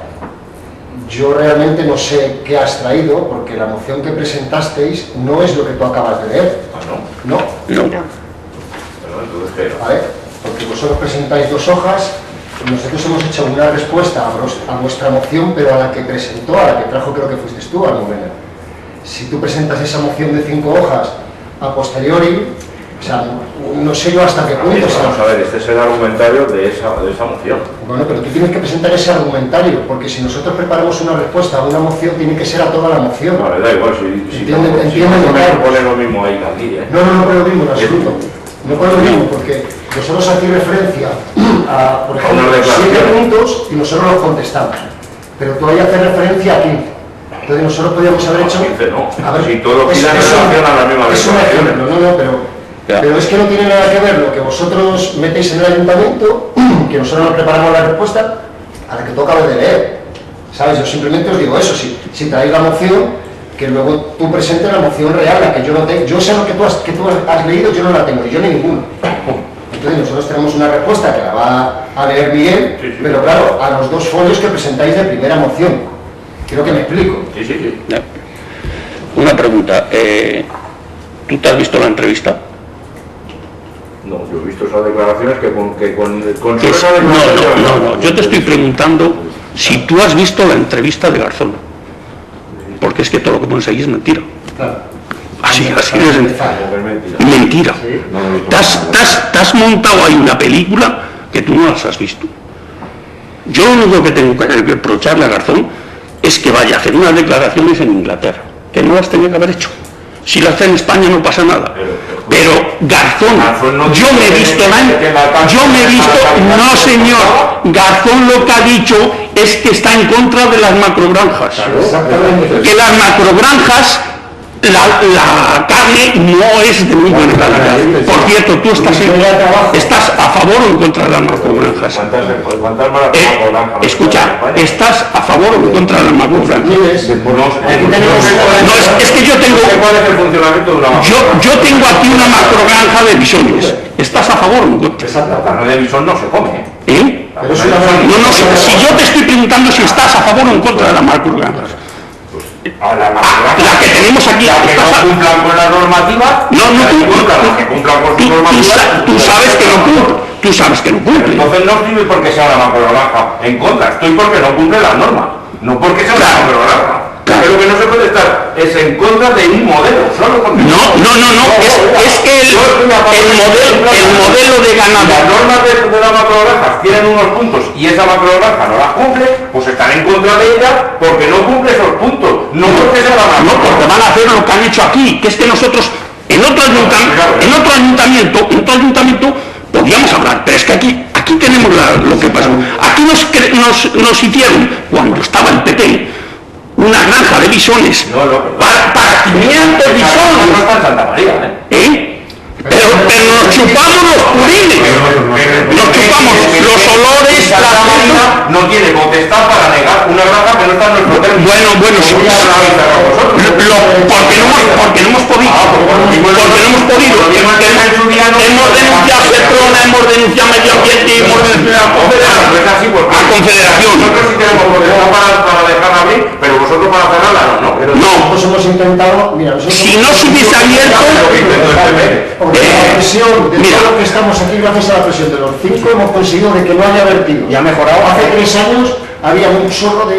Yo realmente no sé qué has traído, porque la moción que presentasteis no es lo que tú acabas de leer. ¿Ah, no? No. Pero entonces, ¿qué era? ¿Vale? Porque vosotros presentáis 2 hojas, nosotros hemos hecho una respuesta a vuestra moción, pero a la que presentó, a la que trajo, creo que fuiste tú, Almudena. Si tú presentas esa moción de 5 hojas a posteriori, o sea, no sé yo hasta qué punto... Vamos a ver, este es el argumentario de esa moción. Bueno, pero tú tienes que presentar ese argumentario, porque si nosotros preparamos una respuesta a una moción, tiene que ser a toda la moción. Vale, da igual, si no pone lo mismo ahí que aquí, ¿eh? No pone lo mismo en absoluto. No pone lo mismo, porque nosotros aquí referencia a, por ejemplo, 7 puntos y nosotros los contestamos. Pero tú ahí haces referencia a 15. Entonces nosotros podríamos haber hecho... 15 no, a ver, si todo gira en relación a la misma es un ejemplo, pero es que no tiene nada que ver lo que vosotros metéis en el ayuntamiento, que nosotros nos preparamos la respuesta, a la que tú acabas de leer. ¿Sabes? Yo simplemente os digo eso, si traéis la moción, que luego tú presentes la moción real, la que yo no tengo. Yo sé lo que tú has leído, yo no la tengo, ni yo ni ninguno. Entonces nosotros tenemos una respuesta que la va a leer Miguel, sí. Pero claro, a los 2 folios que presentáis de primera moción. Creo que me explico. Sí. Una pregunta, ¿tú te has visto la entrevista? No, yo he visto esas declaraciones No, yo te estoy preguntando si tú has visto la entrevista de Garzón, porque es que todo lo que pones ahí es mentira. Claro. Así es mentira. Sí. Te has montado ahí una película que tú no las has visto. Yo lo único que tengo que reprocharle a Garzón es que vaya a hacer unas declaraciones en Inglaterra, que no las tenía que haber hecho. Si las hace en España no pasa nada. Pero Garzón, yo me he visto, no señor, Garzón lo que ha dicho es que está en contra de las macrogranjas. Que las macrogranjas, la carne no es de muy buena calidad. Por cierto, tú estás a favor o en contra de las macrogranjas. Escucha, ¿estás a favor o en contra de las macrogranjas? No, es que yo tengo aquí una macrogranja de bisones. ¿Estás a favor o en contra? La carne de bisón no se come. Si yo te estoy preguntando si estás a favor o en contra de las macrogranjas. La que tenemos aquí, la que no cumplan con la normativa, la que cumplan con su normativa. Tú sabes que no cumple. Entonces no estoy porque sea la macrogranja en contra, estoy porque no cumple la norma, no porque sea la macrogranja. Pero que no se puede estar es en contra de un modelo, solo porque... No, es que el modelo de ganado... Las normas de la macrogranja tienen unos puntos y esa macrogranja no las cumple, pues están en contra de ella porque no cumple esos puntos, no porque sea la macrogranja. No, porque van a hacer lo que han hecho aquí, que es que nosotros en otro ayuntamiento podíamos hablar, pero es que aquí tenemos lo que pasó. Aquí nos hicieron, cuando estaba el PP, una granja de bisones para 500 bisones. No está en Santa María, Pero nos chupamos los purines, nos chupamos los olores, no tiene potestad para negar una granja que no está en nuestro término. Bueno, sí. Porque no hemos podido. Hemos denunciado Seprona, hemos denunciado Medio Ambiente y hemos denunciado a Confederación. Nosotros sí tenemos potestad para dejarla abrir, pero vosotros para cerrarla no. Nosotros hemos intentado, si no se hubiese abierto... Porque la presión de todo lo que estamos aquí, gracias a la presión de los 5, hemos conseguido de que no haya vertido. Y ha mejorado. Hace 3 años había un chorro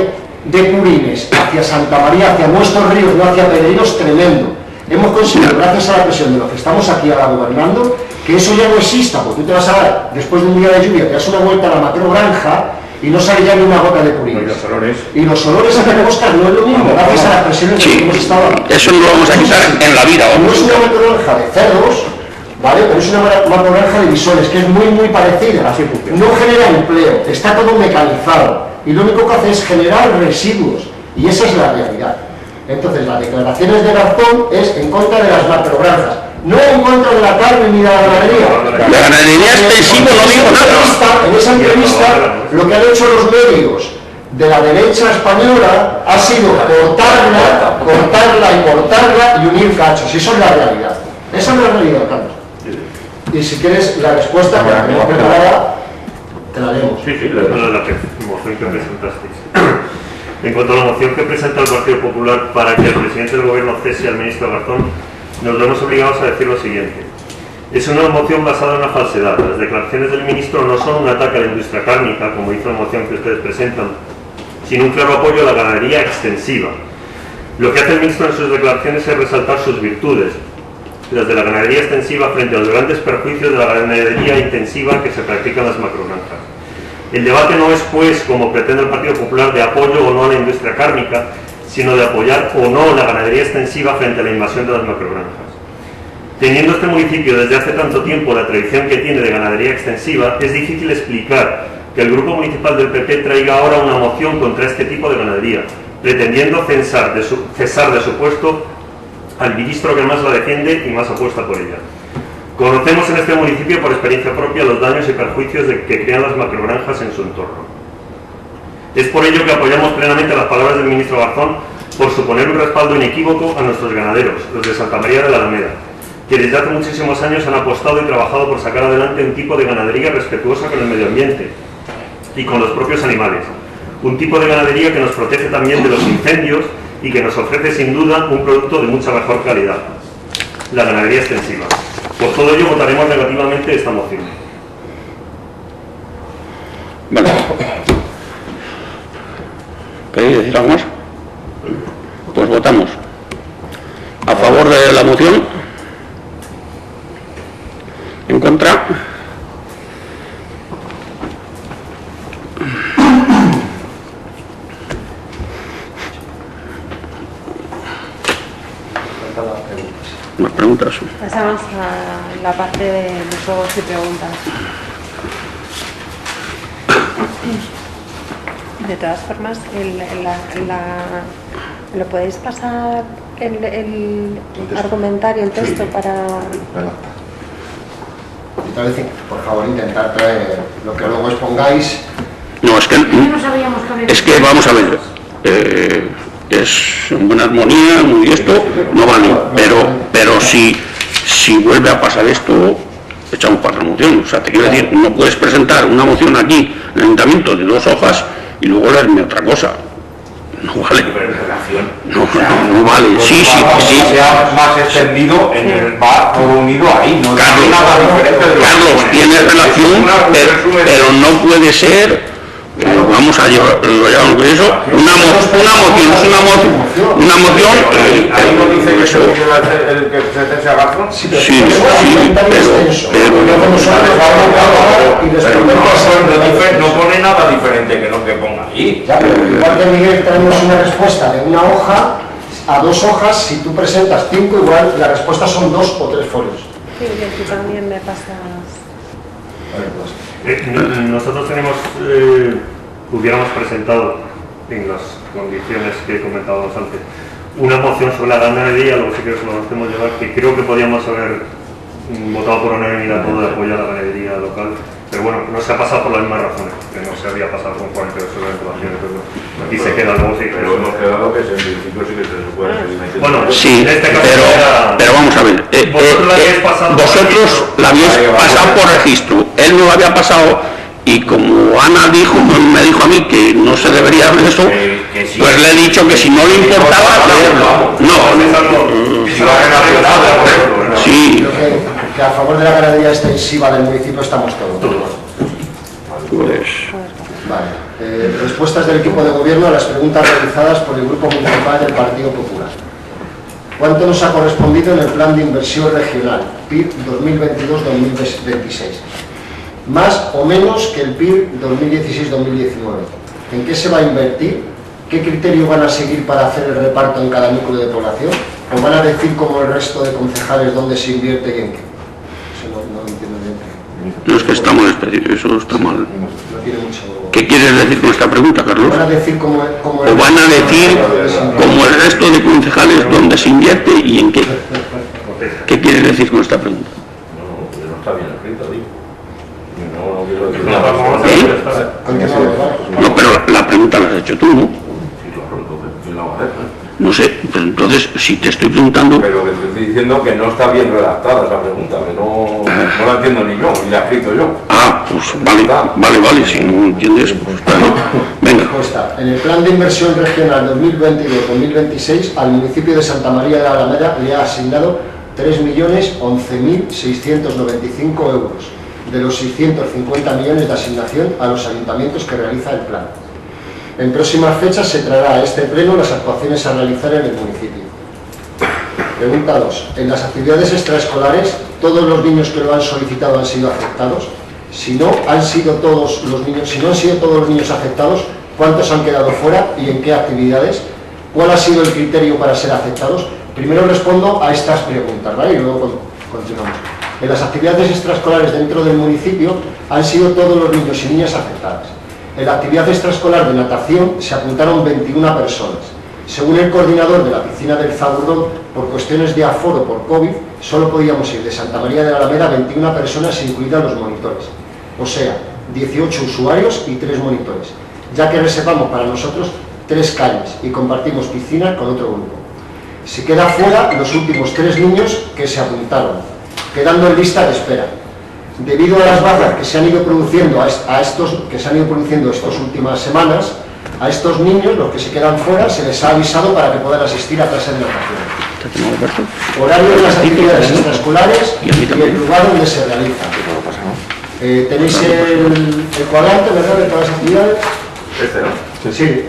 de purines hacia Santa María, hacia nuestros ríos, no hacia Pedreiros, tremendo. Hemos conseguido, gracias a la presión de los que estamos aquí ahora gobernando, que eso ya no exista, porque tú te vas a dar, después de un día de lluvia, te das una vuelta a la macrogranja y no sale ya ni una gota de purines. Y los olores a Oscar no es lo mismo, gracias a las presiones que hemos estado. Eso no lo vamos a quitar en la vida. No es una macrogranja de cerdos, ¿vale? Pero es una macrogranja de bisones, que es muy parecida. No genera empleo, está todo mecanizado. Y lo único que hace es generar residuos. Y esa es la realidad. Entonces, las declaraciones de Garzón es en contra de las macrogranjas, no en contra de la carne ni de la ganadería. La ganadería extensiva no digo nada. En esa entrevista, lo que han hecho los medios de la derecha española ha sido cortarla y unir cachos. Y eso es la realidad. Esa es la realidad, Carlos. Y si quieres la respuesta que la tenemos preparada, te la leemos. Sí, la moción que presentasteis. En cuanto a la moción que presenta el Partido Popular para que el presidente del Gobierno cese al ministro Garzón, nos vemos obligados a decir lo siguiente. Es una moción basada en una falsedad. Las declaraciones del ministro no son un ataque a la industria cárnica, como hizo la moción que ustedes presentan, sino un claro apoyo a la ganadería extensiva. Lo que hace el ministro en sus declaraciones es resaltar sus virtudes, las de la ganadería extensiva frente a los grandes perjuicios de la ganadería intensiva que se practica en las macrogranjas. El debate no es, pues, como pretende el Partido Popular, de apoyo o no a la industria cárnica, sino de apoyar o no la ganadería extensiva frente a la invasión de las macrogranjas. Teniendo este municipio desde hace tanto tiempo la tradición que tiene de ganadería extensiva, es difícil explicar que el Grupo Municipal del PP traiga ahora una moción contra este tipo de ganadería, pretendiendo cesar de su puesto al ministro que más la defiende y más apuesta por ella. Conocemos en este municipio por experiencia propia los daños y perjuicios que crean las macrogranjas en su entorno. Es por ello que apoyamos plenamente las palabras del ministro Garzón por suponer un respaldo inequívoco a nuestros ganaderos, los de Santa María de la Alameda, que desde hace muchísimos años han apostado y trabajado por sacar adelante un tipo de ganadería respetuosa con el medio ambiente y con los propios animales. Un tipo de ganadería que nos protege también de los incendios y que nos ofrece sin duda un producto de mucha mejor calidad, la ganadería extensiva. Por todo ello votaremos negativamente esta moción. Vale. ¿Queréis decir algo más? Pues votamos. A favor de la moción. En contra. Más preguntas. Pasamos a la parte de los juegos y preguntas. De todas formas, ¿lo podéis pasar el argumentario, el texto para...? Por favor, intentar traer lo que luego expongáis. No, es que No sabíamos que había... Es que vamos a ver, es en buena armonía, muy esto, no vale, pero si vuelve a pasar esto, echamos para la moción. O sea, te quiero decir, no puedes presentar una moción aquí en el ayuntamiento de 2 hojas y luego leerme otra cosa. No vale. No vale. Sí. Sea más extendido en el bar todo unido ahí. No Carlos, nada diferente de Carlos, tiene relación, pero no puede ser. Vamos a llevarlo ya con eso. Una moción es una moción. Ahí no dice que el que se a Garzón. Sí, pero no pone nada diferente que lo que ponga ahí. Ya, pero igual que Miguel traemos una respuesta de una hoja a 2 hojas, si tú presentas 5, igual la respuesta son 2 o 3 folios. Sí, que tú también me pasas... Nosotros hubiéramos presentado, en las condiciones que comentábamos antes, una moción sobre la ganadería, luego sí que se lo hacemos llevar, que creo que podíamos haber votado por unanimidad todo de apoyar a la ganadería local, pero bueno, no se ha pasado por las mismas razones, que no se había pasado con 48 regulaciones, y se queda luego sí. Pero hemos quedado que en principio sí que se puede seguir metiendo. Bueno, sí, en este caso pero vamos a ver, vosotros la habéis pasado por registro, él no lo había pasado. Y como Ana me dijo a mí que no se debería hacer eso, pues le he dicho que si no le importaba hacerlo. Sí. Que a favor de la ganadería extensiva del municipio estamos todos. Pues... Vale. Respuestas del equipo de gobierno a las preguntas realizadas por el Grupo Municipal del Partido Popular. ¿Cuánto nos ha correspondido en el Plan de Inversión Regional, PIR 2022-2026? ¿Más o menos que el PIR 2016-2019? ¿En qué se va a invertir? ¿Qué criterio van a seguir para hacer el reparto en cada núcleo de población? ¿O van a decir como el resto de concejales dónde se invierte y en qué? Eso no entiendo bien. No, es que está mal específico, eso está mal. No tiene mucho... ¿Qué quieres decir con esta pregunta, Carlos? Van a decir cómo ¿O van a decir, como el resto de concejales, dónde se invierte y en qué? ¿Qué quieres decir con esta pregunta? No está bien escrito, digo. No quiero decir No, nada. vamos a ver. Continuamos, ¿vale? No, pero la pregunta la has hecho tú, ¿no? Sí, claro, entonces, ¿quién la va a hacer? No sé, pues entonces, si te estoy preguntando... Pero que te estoy diciendo que no está bien redactada esa pregunta, que no la entiendo ni yo, ni la he escrito yo. Ah, pues vale, si no entiendes, pues está bien. Venga. Respuesta. En el Plan de Inversión Regional 2022-2026, al municipio de Santa María de la Alameda le ha asignado 3.011.695 euros, de los 650 millones de asignación a los ayuntamientos que realiza el plan. En próximas fechas se traerá a este pleno las actuaciones a realizar en el municipio. Pregunta 2. En las actividades extraescolares, ¿todos los niños que lo han solicitado han sido aceptados? Si no han sido todos los niños afectados, ¿cuántos han quedado fuera y en qué actividades? ¿Cuál ha sido el criterio para ser aceptados? Primero respondo a estas preguntas, ¿vale? Y luego continuamos. En las actividades extraescolares dentro del municipio han sido todos los niños y niñas afectadas. En la actividad extraescolar de natación se apuntaron 21 personas. Según el coordinador de la piscina del Zaburrón, por cuestiones de aforo por COVID, solo podíamos ir de Santa María de la Alameda 21 personas, incluidas los monitores. O sea, 18 usuarios y 3 monitores, ya que reservamos para nosotros 3 calles y compartimos piscina con otro grupo. Se queda fuera los últimos 3 niños que se apuntaron, quedando en lista de espera. Debido a las bajas que se han ido produciendo estas últimas semanas, a estos niños, los que se quedan fuera, se les ha avisado para que puedan asistir a clases de natación. Horario de las actividades extraescolares y el lugar donde se realizan. Tenéis el cuadrante, ¿verdad?, de todas las actividades. Este, ¿no? Sí.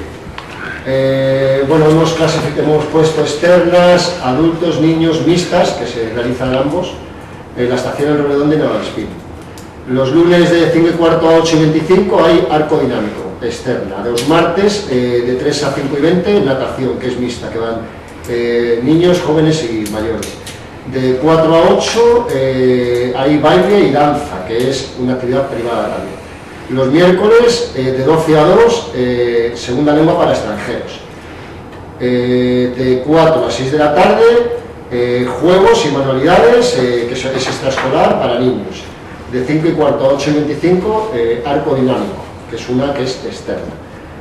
Bueno, hemos puesto externas, adultos, niños, mixtas, que se realizan ambos, en la estación El Redonde y Navalespino. Los lunes de 5:15 a 8:25 hay arco dinámico, externa. Los martes de 3 a 5:20 natación, que es mixta, que van niños, jóvenes y mayores. De 4 a 8 hay baile y danza, que es una actividad privada también. Los miércoles de 12 a 2, segunda lengua para extranjeros. De 4 a 6 de la tarde, juegos y manualidades, que es extraescolar para niños. De 5:15 a 8:25, arco dinámico, que es una que es externa.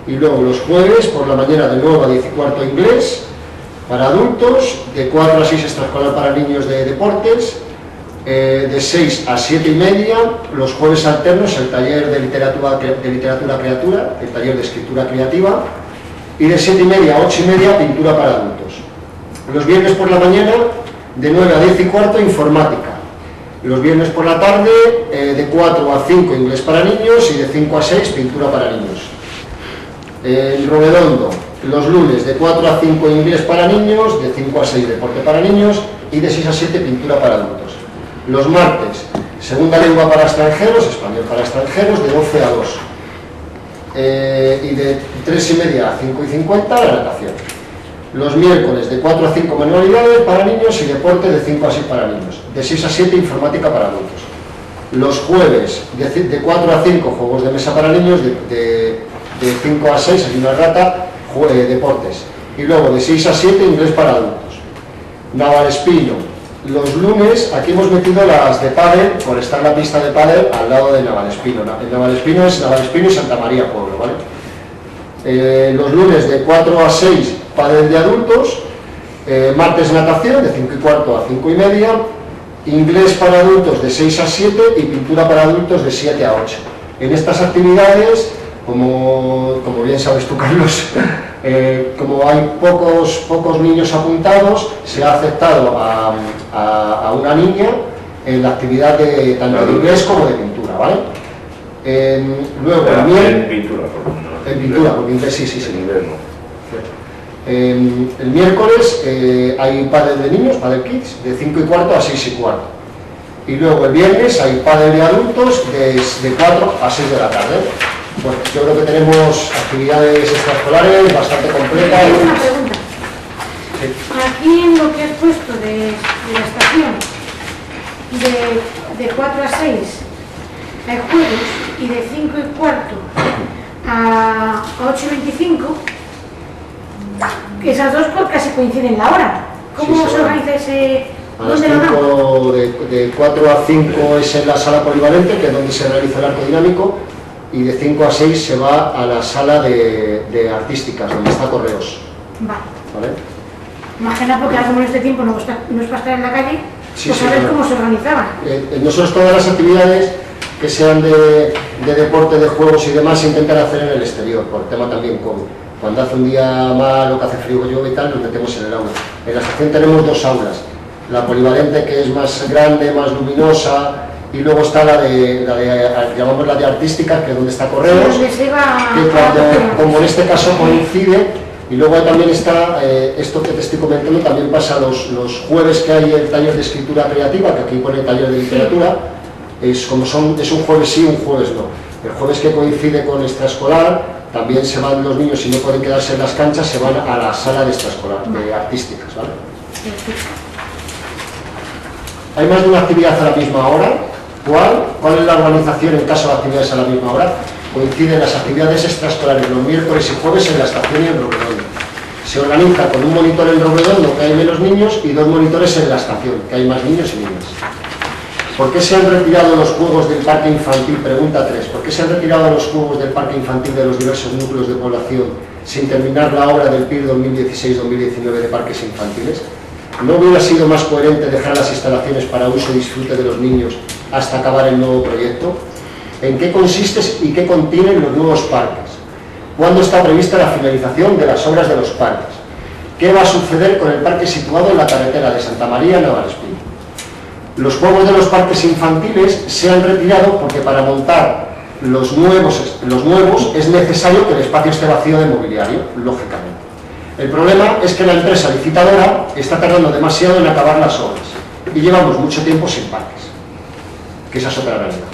Y luego los jueves, por la mañana de 9 a 10:15 inglés, para adultos, de 4 a 6 extraescolar para niños de deportes, de 6 a 7:30, los jueves alternos, el taller de literatura creatura, el taller de escritura creativa, y de 7:30 a 8:30, pintura para adultos. Los viernes por la mañana, de 9 a 10:15, informática. Los viernes por la tarde, de 4 a 5, inglés para niños, y de 5 a 6, pintura para niños. En Rovedondo, los lunes, de 4 a 5, inglés para niños, de 5 a 6, deporte para niños, y de 6 a 7, pintura para adultos. Los martes, segunda lengua para extranjeros, español para extranjeros, de 12 a 2. Y de 3:30 a 5:50, la natación. Los miércoles, de 4 a 5, manualidades para niños y deporte, de 5 a 6 para niños. De 6 a 7, informática para adultos. Los jueves, de 4 a 5, juegos de mesa para niños, de 5 a 6, hay una rata, deportes. Y luego, de 6 a 7, inglés para adultos. Navalespino. Los lunes, aquí hemos metido las de pádel, por estar la pista de pádel al lado de Navalespino. El Navalespino es Navalespino y Santa María Pueblo, ¿vale? Los lunes, de 4 a 6, pádel de adultos. Martes, natación, de 5:15 a 5:30. Inglés para adultos, de 6 a 7, y pintura para adultos, de 7 a 8. En estas actividades, como bien sabes tú, Carlos, como hay pocos niños apuntados, se ha aceptado a una niña en la actividad de tanto de inglés como de pintura, ¿vale? Luego, en pintura, en pintura, porque inglés sí. En inglés no. El miércoles hay pádel de niños, pádel kids, de 5:15 a 6:15. Y luego el viernes hay pádel de adultos de 4 a 6 de la tarde. Bueno, yo creo que tenemos actividades extraescolares bastante completas. Una pregunta. Aquí en lo que has puesto de la estación, de 4 a 6, hay juegos y de 5:15 a 8:25, esas dos pues casi coinciden la hora. ¿Cómo Sí, se organiza ese? A las ¿Dónde lo dan? 5, de 4 a 5 es en la sala polivalente, que es donde se realiza el arco dinámico, y de 5 a 6 se va a la sala de artísticas, donde está Correos. ¿Vale? Imagina, porque ahora como en este tiempo no es para estar en la calle, Sí, pues sí, a ver claro. cómo se organizaban. Nosotros todas las actividades que sean de deporte, de juegos y demás se intentan hacer en el exterior, por el tema también COVID. Cuando hace un día malo, que hace frío, llueve y tal, nos metemos en el aula. En la estación tenemos 2 aulas, la polivalente, que es más grande, más luminosa, y luego está llamamos la de artística, que es donde está Correos, Donde se va que cuando, como en este caso coincide, y luego también está, esto que te estoy comentando, también pasa los jueves que hay el taller de escritura creativa, que aquí pone taller de literatura, es un jueves sí, un jueves no. El jueves que coincide con extraescolar, también se van los niños, si no pueden quedarse en las canchas, se van a la sala de extraescolar, de artísticas, ¿vale? ¿Hay más de una actividad a la misma hora? ¿Cuál es la organización en caso de actividades a la misma hora? Coinciden las actividades extraescolares los miércoles y jueves en la estación y en Robredondo. Se organiza con un monitor en Robredondo, que hay menos niños, y 2 monitores en la estación, que hay más niños y niñas. ¿Por qué se han retirado los juegos del parque infantil? Pregunta 3. ¿Por qué se han retirado los juegos del parque infantil de los diversos núcleos de población sin terminar la obra del PIR 2016-2019 de parques infantiles? ¿No hubiera sido más coherente dejar las instalaciones para uso y disfrute de los niños hasta acabar el nuevo proyecto? ¿En qué consiste y qué contienen los nuevos parques? ¿Cuándo está prevista la finalización de las obras de los parques? ¿Qué va a suceder con el parque situado en la carretera de Santa María a Navalespí? Los juegos de los parques infantiles se han retirado porque para montar los nuevos es necesario que el espacio esté vacío de mobiliario, lógicamente. El problema es que la empresa licitadora está tardando demasiado en acabar las obras y llevamos mucho tiempo sin parques, que esa es otra realidad.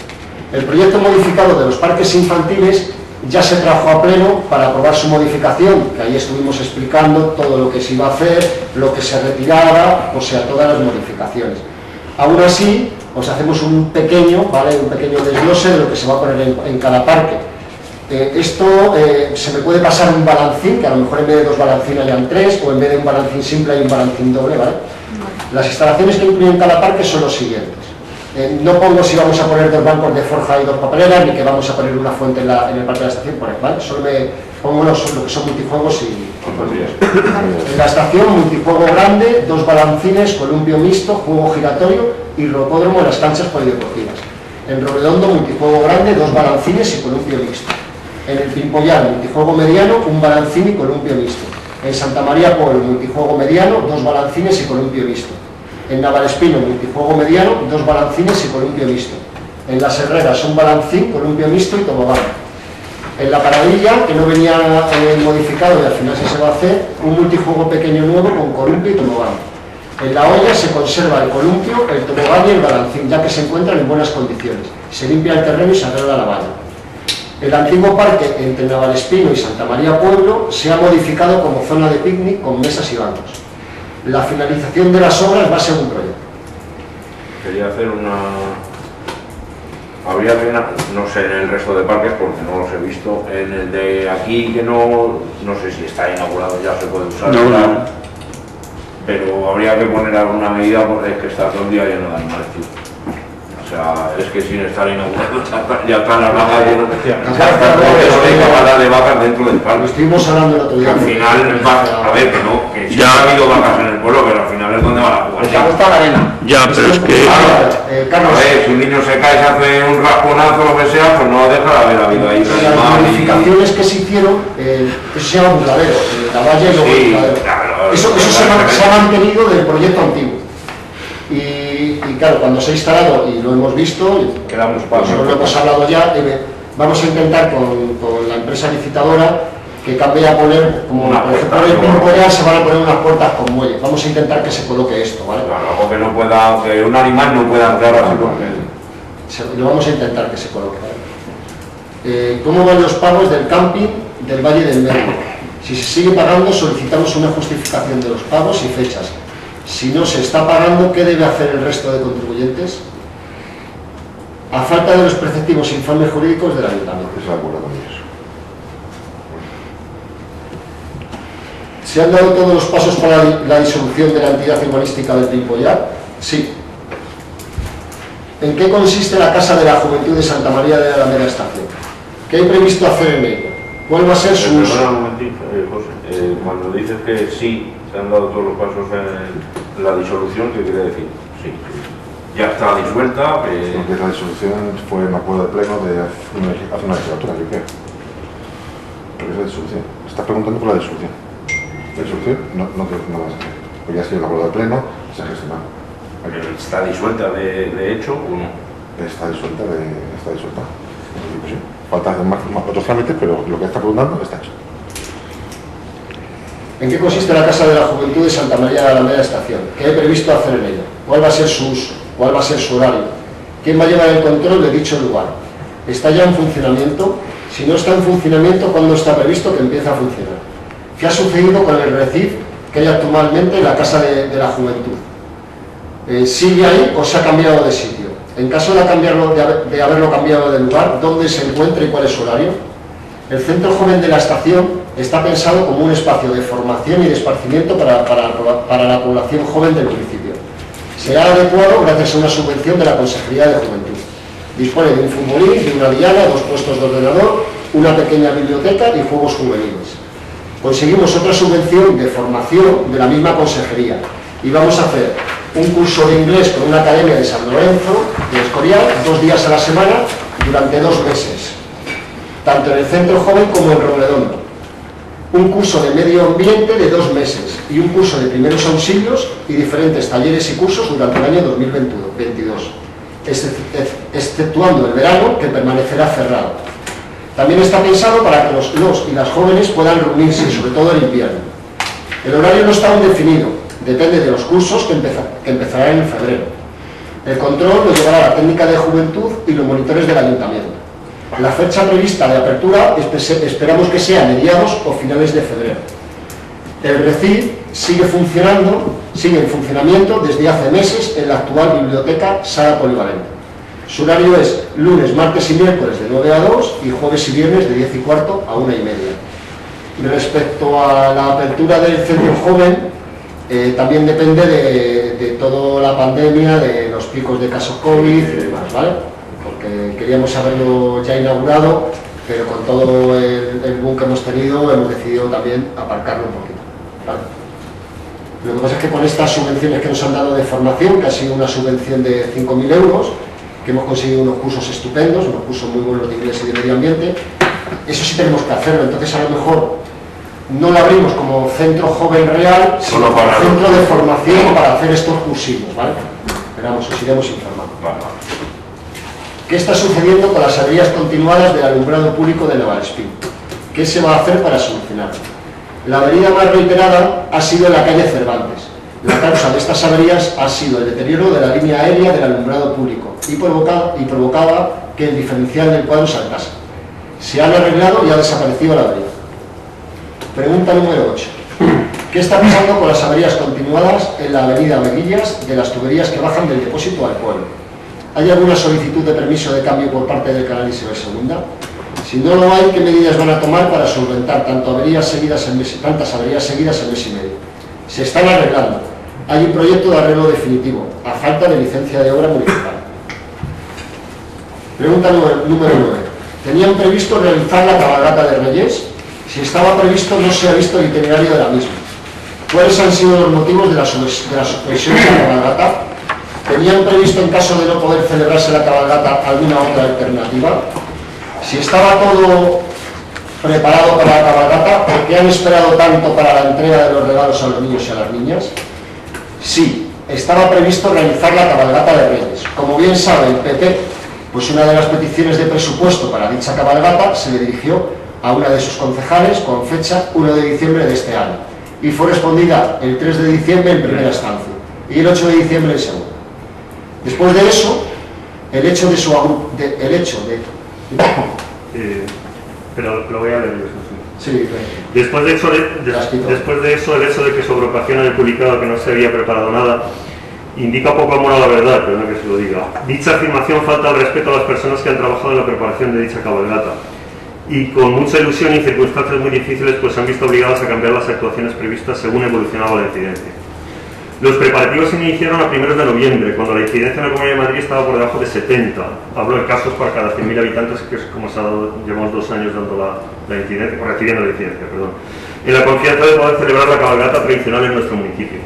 El proyecto modificado de los parques infantiles ya se trajo a pleno para aprobar su modificación, que ahí estuvimos explicando todo lo que se iba a hacer, lo que se retiraba, o sea, todas las modificaciones. Aún así, os hacemos un pequeño desglose de lo que se va a poner en cada parque. Se me puede pasar un balancín, que a lo mejor en vez de 2 balancín hayan 3, o en vez de un balancín simple hay un balancín doble, ¿vale? Las instalaciones que incluyen cada parque son los siguientes. No pongo si vamos a poner 2 bancos de forja y 2 papeleras, ni que vamos a poner una fuente en el parque de la estación, ¿vale? Solo me pongo lo que son multijuegos y... En la estación, multijuego grande, 2 balancines, columpio mixto, juego giratorio y rocódromo en las canchas polideportivas. En Robredondo, multijuego grande, 2 balancines y columpio mixto. En el Pimpollar, multijuego mediano, 1 balancín y columpio mixto. En Santa María Pueblo, multijuego mediano, 2 balancines y columpio mixto. En Navalespino, multijuego mediano, 2 balancines y columpio mixto. En Las Herreras, 1 balancín, columpio mixto y tobogán. En La Paradilla, que no venía modificado y al final sí se va a hacer, un multijuego pequeño nuevo con columpio y tobogán. En La Olla se conserva el columpio, el tobogán y el balancín, ya que se encuentran en buenas condiciones. Se limpia el terreno y se arregla la valla. El antiguo parque entre Navalespino y Santa María Pueblo se ha modificado como zona de picnic con mesas y bancos. La finalización de las obras va a ser un proyecto. Quería hacer habría pena, no sé en el resto de parques porque no los he visto, en el de aquí que no sé si está inaugurado ya, se puede usar, No. pero habría que poner alguna medida porque es que está todo el día lleno de animales, tío. O sea, es que sin estar inaugurado ya están las vacas de vacas dentro del Lo parque. estuvimos hablando el otro Que día. al final, a ver, que sí Ya. ha habido vacas en el pueblo, pero al final es donde va la jugar. Está la arena. Ya, pero es que... Carlos, A ver, si un niño se cae, se hace un rasponazo o lo que sea, pues no deja de haber habido ahí las animal modificaciones que se hicieron, eso se llama burladero, la valla y luego el Sí, burladero. claro, Eso se ha mantenido del proyecto antiguo. Y claro, cuando se ha instalado, y lo hemos visto, Quedamos nosotros lo hemos hablado ya, vamos a intentar con la empresa licitadora que cambie a poner, como Una por ejemplo puerta, en el ¿no? Pimpollar se van a poner unas puertas con muelle. Vamos a intentar que se coloque esto, ¿vale? Claro, algo que no pueda, que un animal no pueda entrar así porque... Lo vamos a intentar que se coloque, ¿vale? ¿Cómo van los pagos del camping del Valle del Medio? Si se sigue pagando, solicitamos una justificación de los pagos y fechas. Si no se está pagando, ¿qué debe hacer el resto de contribuyentes? a falta de los preceptivos informes jurídicos del ayuntamiento. Estoy de acuerdo con ellos. ¿Se han dado todos los pasos para la disolución de la entidad urbanística del Pimpollar? Sí. ¿En qué consiste la Casa de la Juventud de Santa María de la Alameda Estación? ¿Qué hay previsto hacer en ella? ¿Cuál va a ser su uso? Perdona un momentito, José. Cuando dices que sí, se han dado todos los pasos en la disolución, ¿qué quiere decir? Sí. Ya está disuelta. Lo que es la disolución fue un acuerdo de pleno de hace una legislatura, yo creo. Lo que es la disolución. Estás preguntando por la disolución. La disolución no vas a hacer. Pues ya ha sido el acuerdo de pleno, se ha gestionado. ¿Está disuelta de hecho o no? Está disuelta. En principio sí. Falta hacer más otros trámites, pero lo que está preguntando está hecho. ¿En qué consiste la Casa de la Juventud de Santa María de la Alameda Estación? ¿Qué hay previsto hacer en ella? ¿Cuál va a ser su uso? ¿Cuál va a ser su horario? ¿Quién va a llevar el control de dicho lugar? ¿Está ya en funcionamiento? Si no está en funcionamiento, ¿cuándo está previsto que empiece a funcionar? ¿Qué ha sucedido con el RECIF que hay actualmente en la Casa de la Juventud? ¿Sigue ahí o se ha cambiado de sitio? En caso de haberlo cambiado de lugar, ¿dónde se encuentra y cuál es su horario? El Centro Joven de la Estación está pensado como un espacio de formación y de esparcimiento para la población joven del municipio. Será adecuado gracias a una subvención de la Consejería de Juventud. Dispone de un futbolín, de una diana, 2 puestos de ordenador, una pequeña biblioteca y juegos juveniles. Conseguimos otra subvención de formación de la misma consejería y vamos a hacer un curso de inglés con una academia de San Lorenzo, de Escorial, 2 días a la semana durante 2 meses, tanto en el Centro Joven como en Robledondo. Un curso de medio ambiente de 2 meses y un curso de primeros auxilios y diferentes talleres y cursos durante el año 2022, exceptuando el verano, que permanecerá cerrado. También está pensado para que los y las jóvenes puedan reunirse, sobre todo en invierno. El horario no está aún definido, depende de los cursos que empezarán en febrero. El control lo llevará la técnica de juventud y los monitores del ayuntamiento. La fecha prevista de apertura esperamos que sea a mediados o finales de febrero. El RECIF sigue en funcionamiento desde hace meses en la actual biblioteca Sala Polivalente. Su horario es lunes, martes y miércoles de 9 a 2 y jueves y viernes de 10 y cuarto a 1 y media. Respecto a la apertura del Centro Joven, también depende de toda la pandemia, de los picos de casos COVID y demás, ¿vale? Porque queríamos haberlo ya inaugurado, pero con todo el boom que hemos tenido, hemos decidido también aparcarlo un poquito, ¿vale? Lo que pasa es que con estas subvenciones que nos han dado de formación, que ha sido una subvención de 5.000 euros, que hemos conseguido unos cursos estupendos, unos cursos muy buenos de inglés y de medio ambiente, eso sí tenemos que hacerlo. Entonces a lo mejor no lo abrimos como centro joven real, sino como centro de formación para hacer estos cursillos, ¿vale? Pero vamos, os iremos informando. ¿Qué está sucediendo con las averías continuadas del alumbrado público de Navalespín? ¿Qué se va a hacer para solucionarlo? La avería más reiterada ha sido en la calle Cervantes. La causa de estas averías ha sido el deterioro de la línea aérea del alumbrado público y provocaba que el diferencial del cuadro saltase. Se han arreglado y ha desaparecido la avería. Pregunta número 8. ¿Qué está pasando con las averías continuadas en la avenida Veguillas de las tuberías que bajan del depósito al pueblo? ¿Hay alguna solicitud de permiso de cambio por parte del canal Isabel II? Si no lo hay, ¿qué medidas van a tomar para solventar tantas averías seguidas en mes y medio? Se están arreglando. Hay un proyecto de arreglo definitivo, a falta de licencia de obra municipal. Pregunta número 9. ¿Tenían previsto realizar la cabalgata de Reyes? Si estaba previsto, no se ha visto el itinerario de la misma. ¿Cuáles han sido los motivos de la suspensión de la cabalgata? ¿Tenían previsto, en caso de no poder celebrarse la cabalgata, alguna otra alternativa? Si estaba todo preparado para la cabalgata, ¿por qué han esperado tanto para la entrega de los regalos a los niños y a las niñas? Sí, estaba previsto realizar la cabalgata de Reyes. Como bien sabe el PP, pues una de las peticiones de presupuesto para dicha cabalgata se le dirigió a una de sus concejales con fecha 1 de diciembre de este año y fue respondida el 3 de diciembre en primera instancia y el 8 de diciembre en segunda. Después de eso, pero lo voy a leer yo. Sí, después de eso, el hecho de que su agrupación haya publicado que no se había preparado nada indica poco amor a la verdad, perdón que se lo diga. Dicha afirmación falta al respeto a las personas que han trabajado en la preparación de dicha cabalgata y con mucha ilusión y circunstancias muy difíciles pues se han visto obligadas a cambiar las actuaciones previstas según evolucionaba la incidencia. Los preparativos se iniciaron a primeros de noviembre, cuando la incidencia en la Comunidad de Madrid estaba por debajo de 70. Hablo de casos por cada 100.000 habitantes, que es como se ha dado, llevamos 2 años dando la incidencia, o recibiendo la incidencia, perdón. En la confianza de poder celebrar la cabalgata tradicional en nuestro municipio.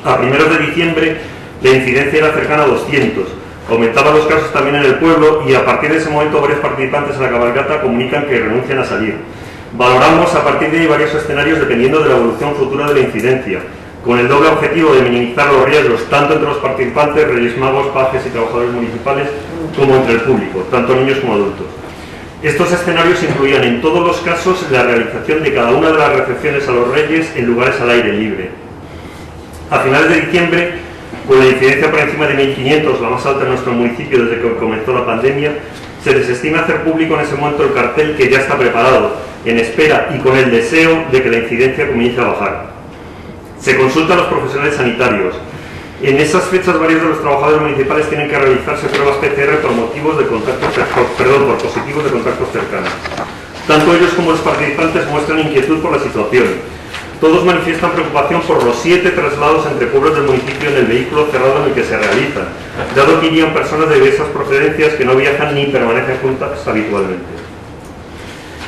A primeros de diciembre la incidencia era cercana a 200. Aumentaban los casos también en el pueblo y a partir de ese momento varios participantes en la cabalgata comunican que renuncian a salir. Valoramos a partir de ahí varios escenarios dependiendo de la evolución futura de la incidencia, con el doble objetivo de minimizar los riesgos tanto entre los participantes, Reyes Magos, pajes y trabajadores municipales, como entre el público, tanto niños como adultos. Estos escenarios incluían en todos los casos la realización de cada una de las recepciones a los Reyes en lugares al aire libre. A finales de diciembre, con la incidencia por encima de 1.500, la más alta en nuestro municipio desde que comenzó la pandemia, se desestima hacer público en ese momento el cartel que ya está preparado, en espera y con el deseo de que la incidencia comience a bajar. Se consulta a los profesionales sanitarios. En esas fechas varios de los trabajadores municipales tienen que realizarse pruebas PCR por motivos de contactos por positivos de contactos cercanos. Tanto ellos como los participantes muestran inquietud por la situación. Todos manifiestan preocupación por los 7 traslados entre pueblos del municipio en el vehículo cerrado en el que se realizan, dado que irían personas de diversas procedencias que no viajan ni permanecen juntas habitualmente.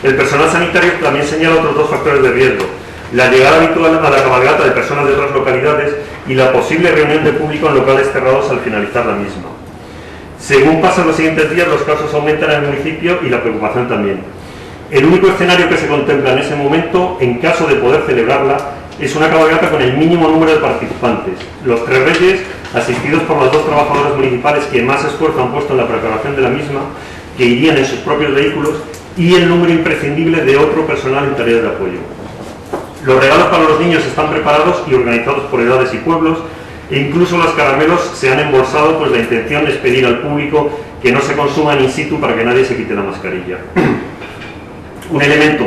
El personal sanitario también señala otros 2 factores de riesgo: la llegada habitual a la cabalgata de personas de otras localidades y la posible reunión de público en locales cerrados al finalizar la misma. Según pasan los siguientes días, los casos aumentan en el municipio y la preocupación también. El único escenario que se contempla en ese momento, en caso de poder celebrarla, es una cabalgata con el mínimo número de participantes. Los 3 Reyes, asistidos por las 2 trabajadoras municipales que más esfuerzo han puesto en la preparación de la misma, que irían en sus propios vehículos, y el número imprescindible de otro personal en tareas de apoyo. Los regalos para los niños están preparados y organizados por edades y pueblos, e incluso los caramelos se han embolsado, pues la intención es pedir al público que no se consuman in situ para que nadie se quite la mascarilla. Un elemento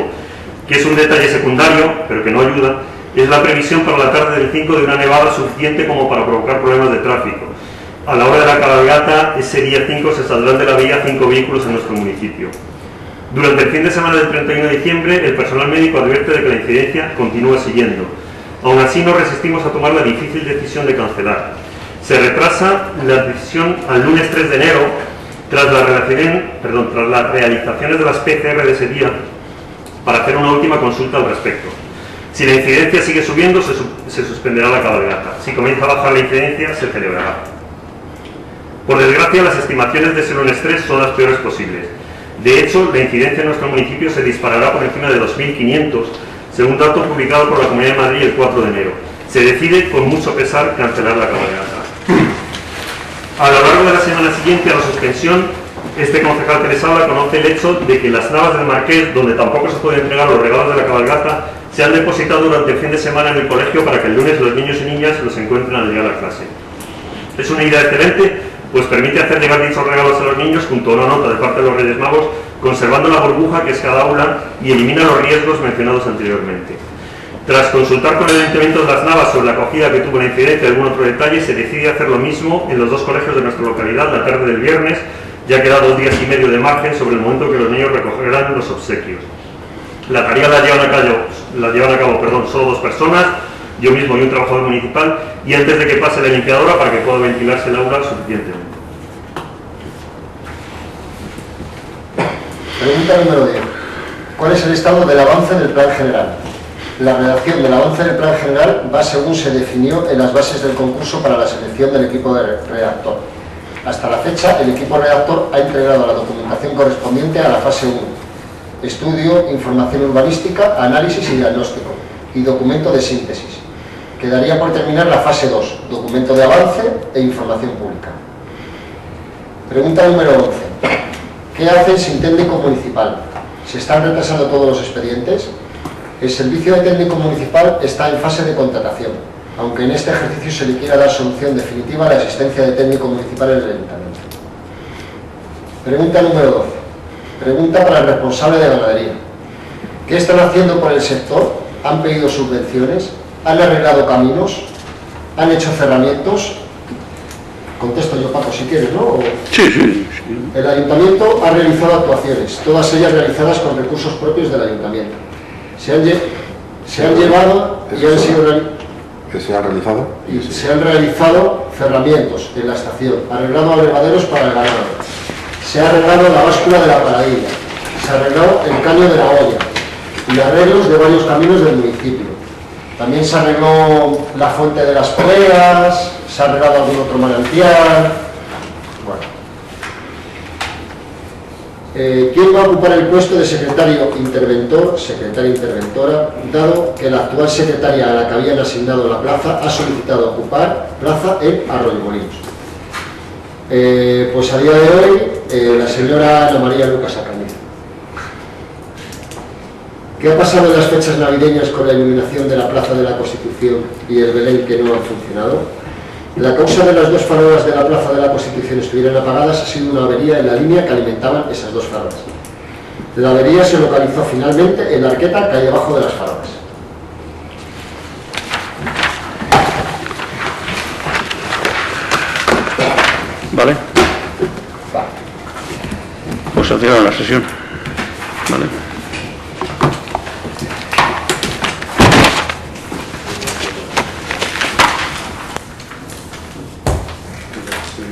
que es un detalle secundario, pero que no ayuda, es la previsión para la tarde del 5 de una nevada suficiente como para provocar problemas de tráfico. A la hora de la cabalgata, ese día 5 se saldrán de la vía 5 vehículos en nuestro municipio. Durante el fin de semana del 31 de diciembre, el personal médico advierte de que la incidencia continúa siguiendo. Aún así, no resistimos a tomar la difícil decisión de cancelar. Se retrasa la decisión al lunes 3 de enero, tras las realizaciones de las PCR de ese día, para hacer una última consulta al respecto. Si la incidencia sigue subiendo, se suspenderá la cabalgata. Si comienza a bajar la incidencia, se celebrará. Por desgracia, las estimaciones de ese lunes 3 son las peores posibles. De hecho, la incidencia en nuestro municipio se disparará por encima de 2.500, según dato publicado por la Comunidad de Madrid el 4 de enero. Se decide, con mucho pesar, cancelar la cabalgata. A lo largo de la semana siguiente a la suspensión, este concejal que les habla conoce el hecho de que las Navas del Marqués, donde tampoco se pueden entregar los regalos de la cabalgata, se han depositado durante el fin de semana en el colegio para que el lunes los niños y niñas los encuentren al llegar a clase. Es una idea excelente, pues permite hacer llegar dichos regalos a los niños junto a una nota de parte de los Reyes Magos, conservando la burbuja que es cada aula y elimina los riesgos mencionados anteriormente. Tras consultar con el Ayuntamiento de Las Navas sobre la acogida que tuvo la incidencia y algún otro detalle, se decide hacer lo mismo en los 2 colegios de nuestra localidad la tarde del viernes, ya queda 2 días y medio de margen sobre el momento que los niños recogerán los obsequios. La tarea la llevan a cabo solo 2 personas, yo mismo y un trabajador municipal, y antes de que pase la limpiadora para que pueda ventilarse el aula suficientemente. Pregunta número 10. ¿Cuál es el estado del avance del plan general? La redacción del avance del plan general va según se definió en las bases del concurso para la selección del equipo de redactor. Hasta la fecha, el equipo redactor ha entregado la documentación correspondiente a la fase 1, estudio, información urbanística, análisis y diagnóstico, y documento de síntesis. Quedaría por terminar la fase 2, documento de avance e información pública. Pregunta número 11. ¿Qué hace el sin técnico municipal? ¿Se están retrasando todos los expedientes? El servicio de técnico municipal está en fase de contratación, aunque en este ejercicio se le quiera dar solución definitiva a la existencia de técnico municipal en el Ayuntamiento. Pregunta número 12. Pregunta para el responsable de ganadería. ¿Qué están haciendo por el sector? ¿Han pedido subvenciones? ¿Han arreglado caminos? han hecho cerramientos. Contesto yo, Paco, si quieres, ¿no? Sí, sí, sí. El ayuntamiento ha realizado actuaciones, todas ellas realizadas con recursos propios del ayuntamiento. Se han llevado y han sido ¿Que se ha realizado? y se han realizado cerramientos en la estación, arreglado abrevaderos para el ganado, se ha arreglado la báscula de la paradilla, se ha arreglado el caño de la olla y arreglos de varios caminos del municipio. También se arregló la fuente de las poleas, se ha arreglado algún otro manantial. Bueno. ¿Quién va a ocupar el puesto de secretario interventor, secretaria interventora, dado que la actual secretaria a la que habían asignado la plaza ha solicitado ocupar plaza en Arroyomolinos? Pues a día de hoy, la señora Ana María Lucas Acañez. ¿Qué ha pasado en las fechas navideñas con la iluminación de la Plaza de la Constitución y el Belén que no han funcionado? La causa de las dos farolas de la Plaza de la Constitución estuvieran apagadas ha sido una avería en la línea que alimentaban esas dos farolas. La avería se localizó finalmente en la arqueta que hay debajo de las farolas. ¿Vale? Pues se cierra la sesión. ¿Vale? Sí,